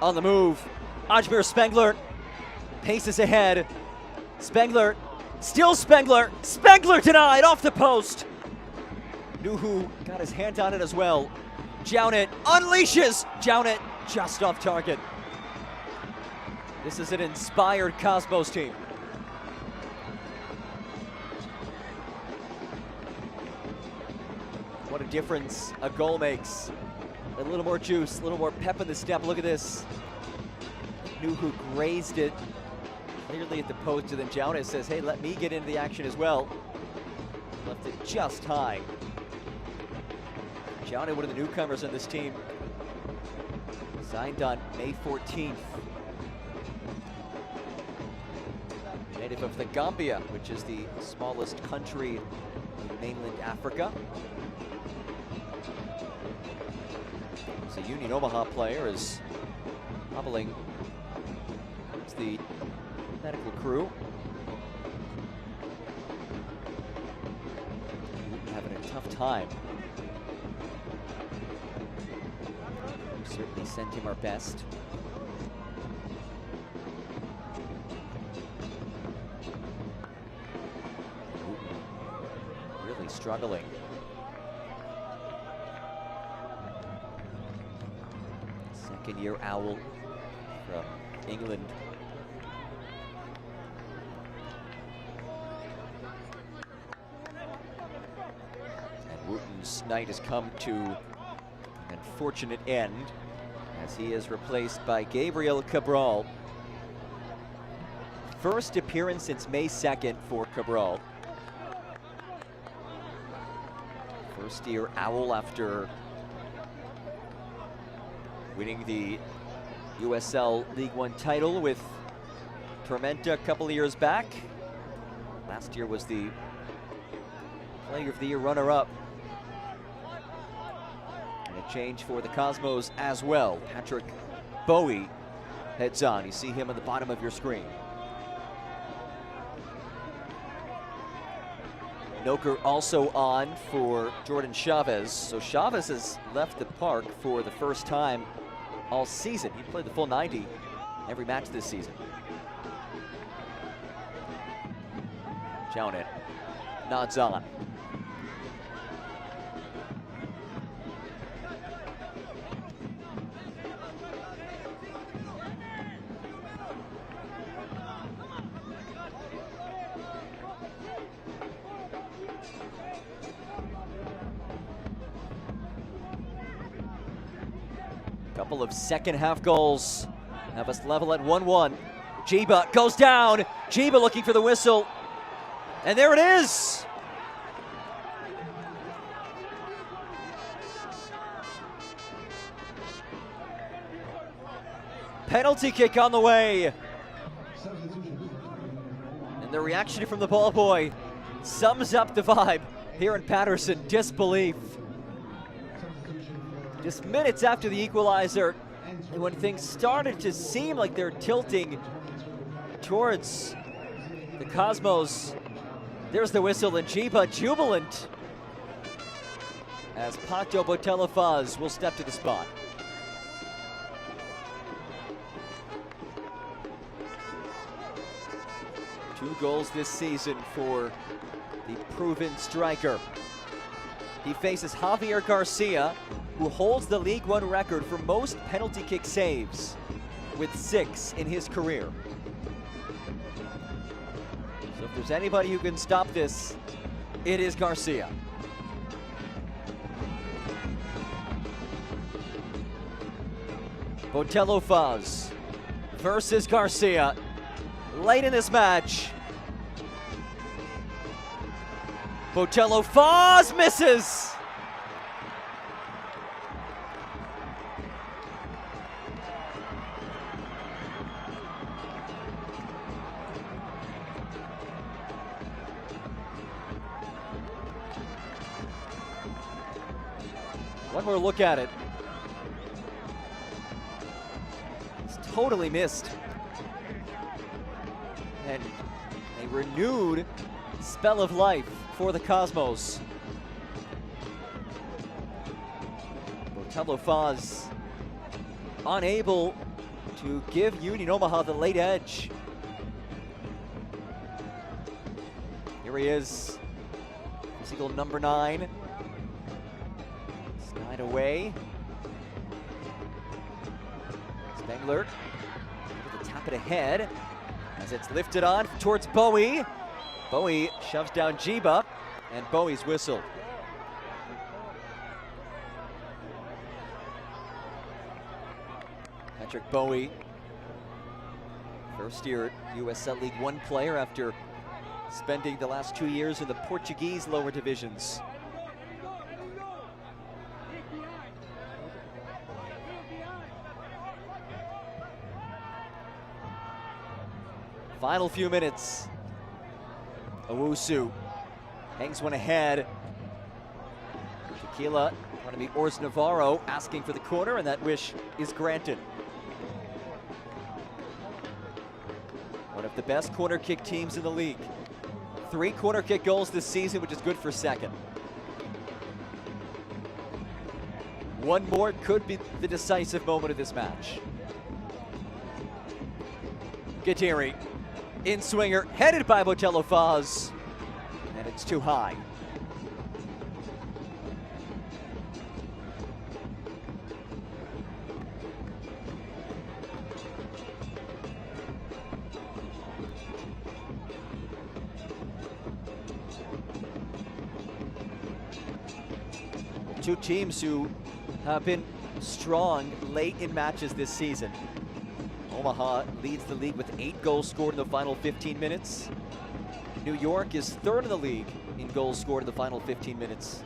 A: on the move, Ajmer Spengler paces ahead. Spengler, still Spengler. Spengler denied off the post. Nuhu got his hand on it as well. Jounet unleashes. Jounet just off target. This is an inspired Cosmos team. What a difference a goal makes. A little more juice, a little more pep in the step. Look at this. Nuhu grazed it clearly at the post, and then Jounet says, hey, let me get into the action as well. Left it just high. Jounet, one of the newcomers on this team, signed on May 14th. Native of the Gambia, which is the smallest country in mainland Africa. He's a Union Omaha player, is hobbling. It's the medical crew. Having a tough time. We certainly send him our best. Really struggling. Second-year Owl from England. And Wooten's night has come to an unfortunate end as he is replaced by Gabriel Cabral. First appearance since May 2nd for Cabral. First-year Owl after winning the USL League One title with Tormenta a couple of years back. Last year was the Player of the Year runner-up. And a change for the Cosmos as well. Patrick Bowie heads on. You see him at the bottom of your screen. Noker also on for Jordan Chavez. So Chavez has left the park for the first time all season. He played the full 90 every match this season. Jounet nods on. Couple of second half goals have us level at 1-1. Jiba goes down. Jiba looking for the whistle. And there it is. Penalty kick on the way. And the reaction from the ball boy sums up the vibe here in Patterson. Disbelief. Just minutes after the equalizer, and when things started to seem like they're tilting towards the Cosmos, there's the whistle, and Jiba jubilant as Pato Botello-Faz will step to the spot. Two goals this season for the proven striker. He faces Javier Garcia, who holds the League One record for most penalty kick saves, with 6 in his career. So if there's anybody who can stop this, it is Garcia. Botello-Faz versus Garcia. Late in this match. Botello-Faz misses. One more look at it. It's totally missed. And a renewed spell of life for the Cosmos. Botello-Faz unable to give Union Omaha the late edge. Here he is, physical number 9. Slide away. Spengler able to tap it ahead as it's lifted on towards Bowie. Bowie shoves down Jiba, and Bowie's whistled. Patrick Bowie, first year USL League One player after spending the last 2 years in the Portuguese lower divisions. Final few minutes. Owusu hangs one ahead. Tequila, Ors Navarro asking for the corner, and that wish is granted. One of the best corner kick teams in the league. 3 corner kick goals this season, which is good for second. One more could be the decisive moment of this match. Gutierrez, in swinger, headed by Botello Foz, and it's too high. Two teams who have been strong late in matches this season. Omaha leads the league with 8 goals scored in the final 15 minutes. New York is third in the league in goals scored in the final 15 minutes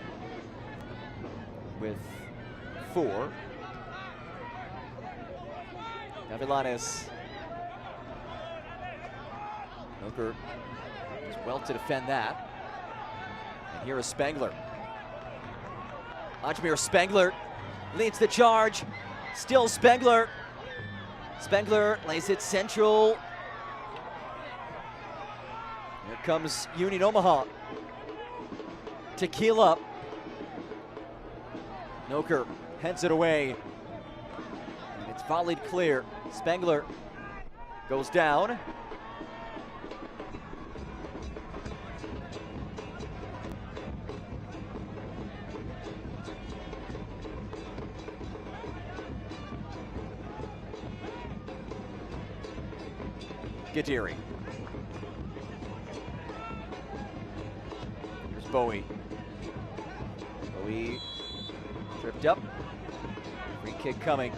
A: with 4. Gavilanes. Noker does well to defend that. And here is Spengler. Ajmir Spengler leads the charge. Still Spengler. Spengler lays it central. Here comes Union Omaha. Tequila. Noker heads it away. And it's volleyed clear. Spengler goes down. Gutierrez. Here's Bowie. Bowie tripped up. Free kick coming.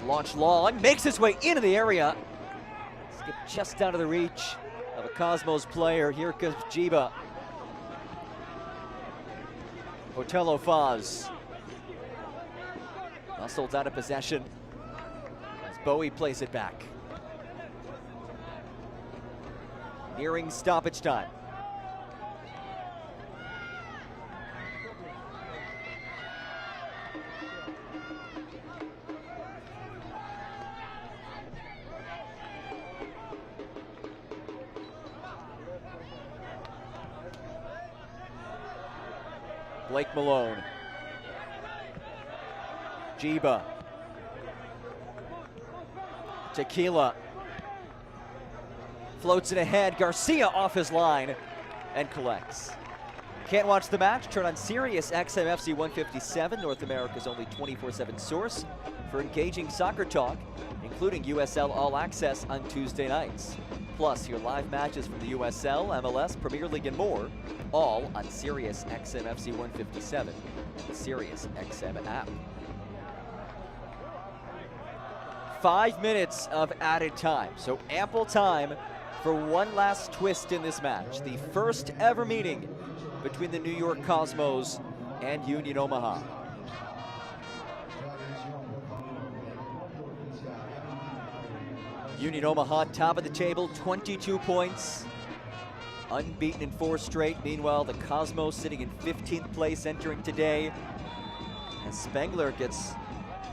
A: Launch long, makes his way into the area. Skip just out of the reach of a Cosmos player. Here comes Jiba. Botello Foz. Muscles out of possession as Bowie plays it back. Nearing stoppage time. Blake Malone. Jiba. Tequila. Floats it ahead. Garcia off his line and collects. Can't watch the match? Turn on Sirius XM FC 157, North America's only 24/7 source for engaging soccer talk, including USL All Access on Tuesday nights. Plus, your live matches from the USL, MLS, Premier League, and more, all on Sirius XM FC 157, the Sirius XM app. 5 minutes of added time, so ample time for one last twist in this match. The first ever meeting between the New York Cosmos and Union Omaha. Union Omaha, top of the table, 22 points. Unbeaten in 4 straight. Meanwhile, the Cosmos sitting in 15th place entering today. And Spengler gets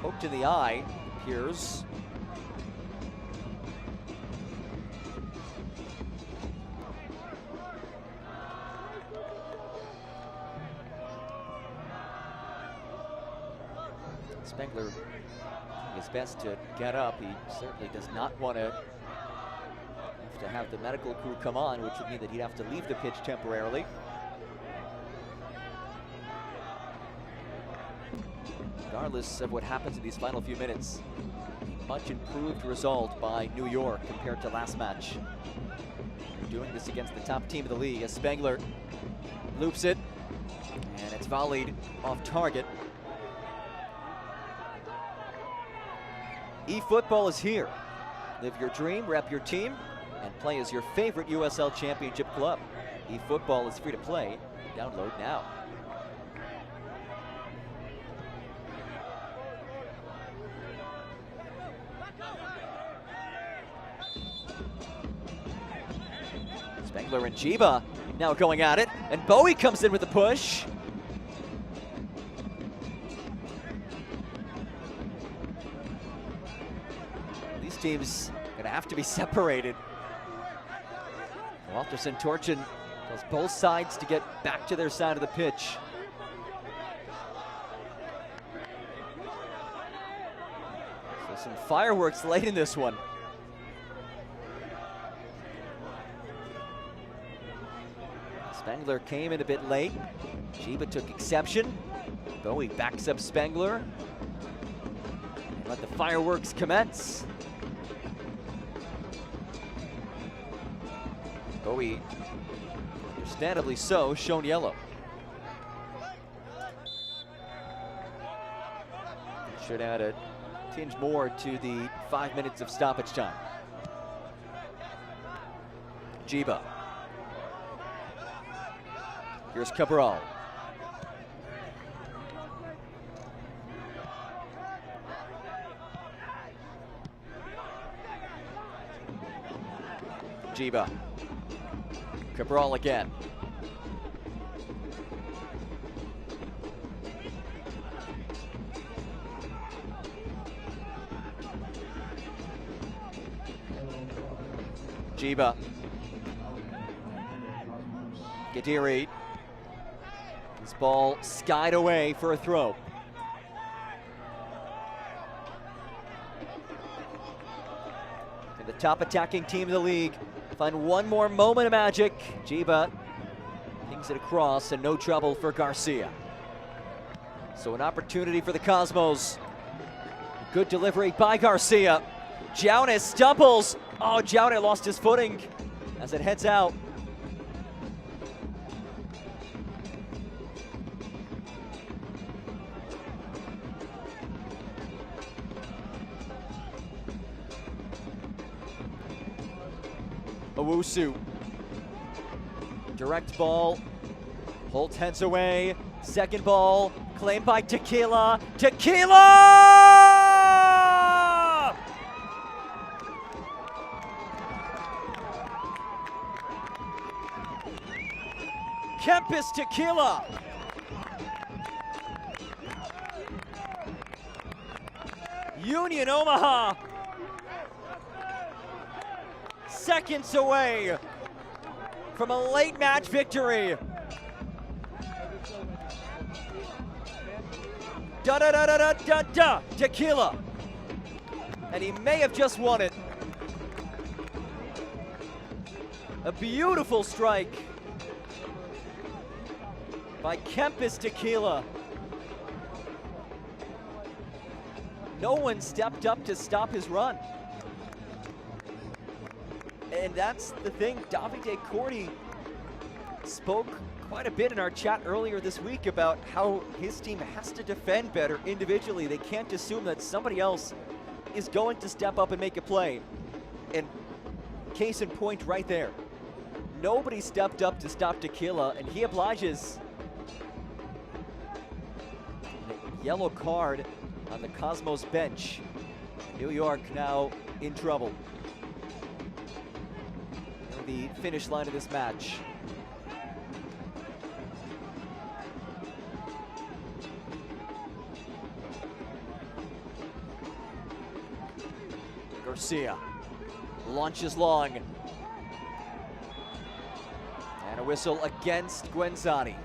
A: poked in the eye, appears. Spengler doing his best to get up. He certainly does not want to have the medical crew come on, which would mean that he'd have to leave the pitch temporarily. Regardless of what happens in these final few minutes, much improved result by New York compared to last match. They're doing this against the top team of the league as Spengler loops it, and it's volleyed off target. eFootball is here. Live your dream, rep your team, and play as your favorite USL Championship club. eFootball is free to play. Download now. Spengler and Jiba now going at it, and Bowie comes in with a push. These teams are going to have to be separated. Walterson Torchin does both sides to get back to their side of the pitch. So some fireworks late in this one. Spengler came in a bit late. Jiba took exception. Bowie backs up Spengler. And let the fireworks commence. Bowie, understandably so, shown yellow. Should add a tinge more to the 5 minutes of stoppage time. Jiba. Here's Cabral. Jiba. Cabral again. Jiba. Gadiri. This ball skied away for a throw. And the top attacking team of the league find one more moment of magic. Jiba pings it across and no trouble for Garcia. So an opportunity for the Cosmos. Good delivery by Garcia. Jaune stumbles. Oh, Jaune lost his footing as it heads out. Owusu. Direct ball. Holt heads away. Second ball. Claimed by Tequila. Tequila! Kempis Tequila. Union Omaha. Seconds away from a late match victory. Da-da-da-da-da-da-da, Tequila. And he may have just won it. A beautiful strike by Kempis Tequila. No one stepped up to stop his run. And that's the thing, Davide Corti spoke quite a bit in our chat earlier this week about how his team has to defend better individually. They can't assume that somebody else is going to step up and make a play. And case in point right there. Nobody stepped up to stop Tequila, and he obliges. A yellow card on the Cosmos bench. New York now in trouble. The finish line of this match. Garcia launches long. And a whistle against Guenzani.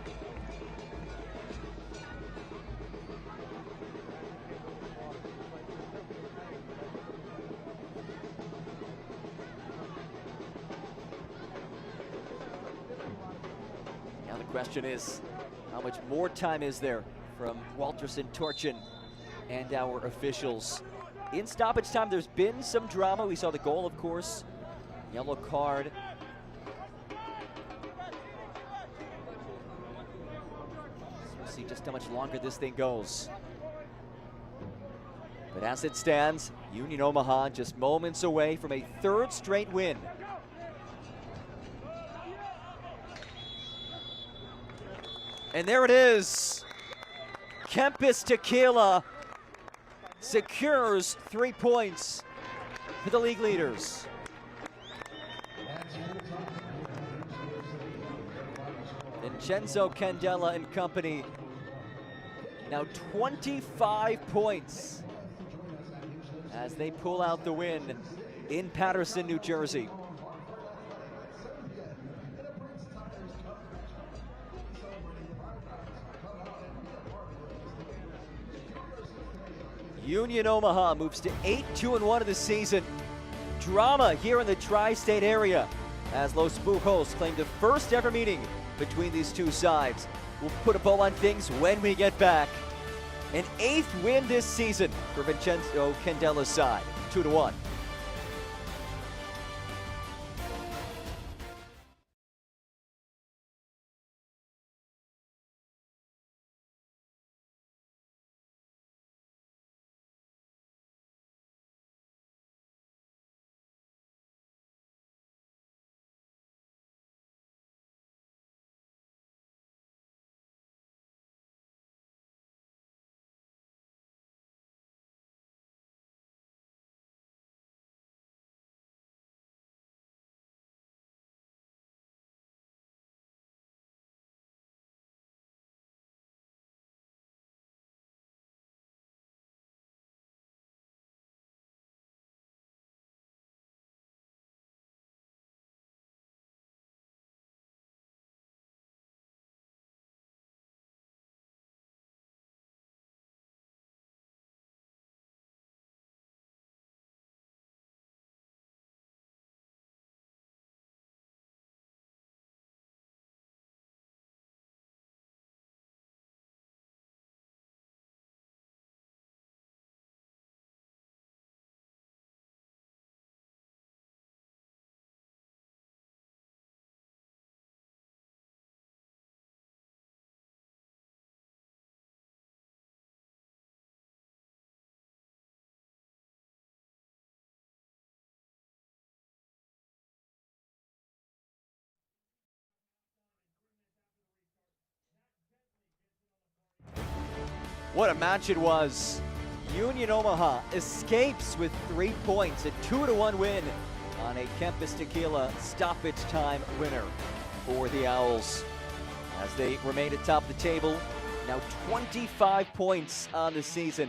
A: Now the question is, how much more time is there from Walterson, Torchin, and our officials? In stoppage time, there's been some drama. We saw the goal, of course. Yellow card. So we'll see just how much longer this thing goes. But as it stands, Union Omaha just moments away from a third straight win. And there it is. Kempis Tequila secures 3 points for the league leaders. Vincenzo Candela and company now 25 points as they pull out the win in Paterson, New Jersey. Union Omaha moves to 8-2-1 of the season. Drama here in the tri-state area as Los Bujos claim the first ever meeting between these two sides. We'll put a bow on things when we get back. An 8th win this season for Vincenzo Candela's side, 2-1. What a match it was. Union Omaha escapes with 3 points, a 2-1 win on a Kempis Tequila stoppage time winner for the Owls. As they remain atop the table, now 25 points on the season.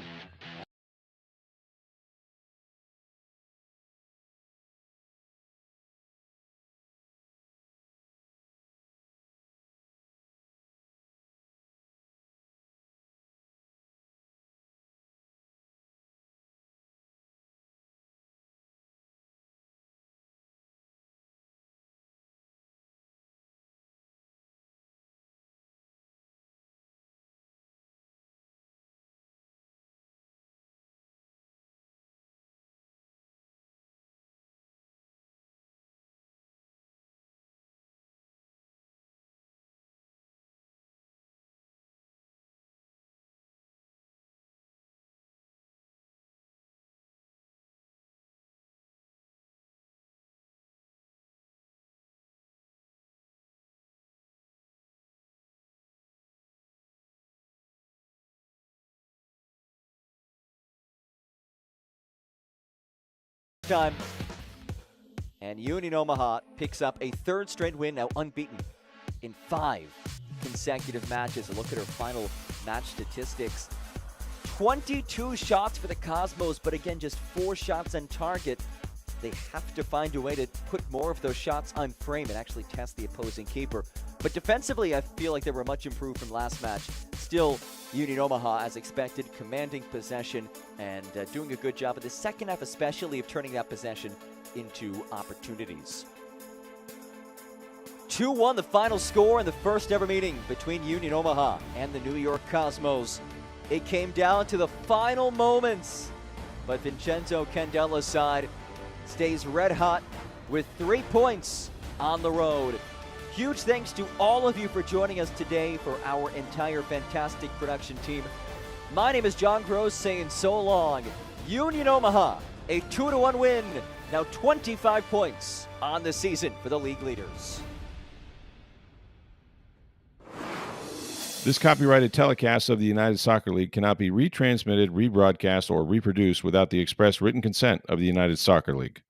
A: Time. And Union Omaha picks up a third straight win, now unbeaten in 5 consecutive matches. A look at her final match statistics. 22 shots for the Cosmos, but again, just 4 shots on target. They have to find a way to put more of those shots on frame and actually test the opposing keeper. But defensively, I feel like they were much improved from last match. Still, Union Omaha, as expected, commanding possession and doing a good job in the second half, especially of turning that possession into opportunities. 2-1 the final score in the first ever meeting between Union Omaha and the New York Cosmos. It came down to the final moments, but Vincenzo Candella's side stays red hot with 3 points on the road. Huge thanks to all of you for joining us today, for our entire fantastic production team. My name is John Gross saying so long. Union Omaha, a 2-1 win, now 25 points on the season for the league leaders.
Q: This copyrighted telecast of the United Soccer League cannot be retransmitted, rebroadcast, or reproduced without the express written consent of the United Soccer League.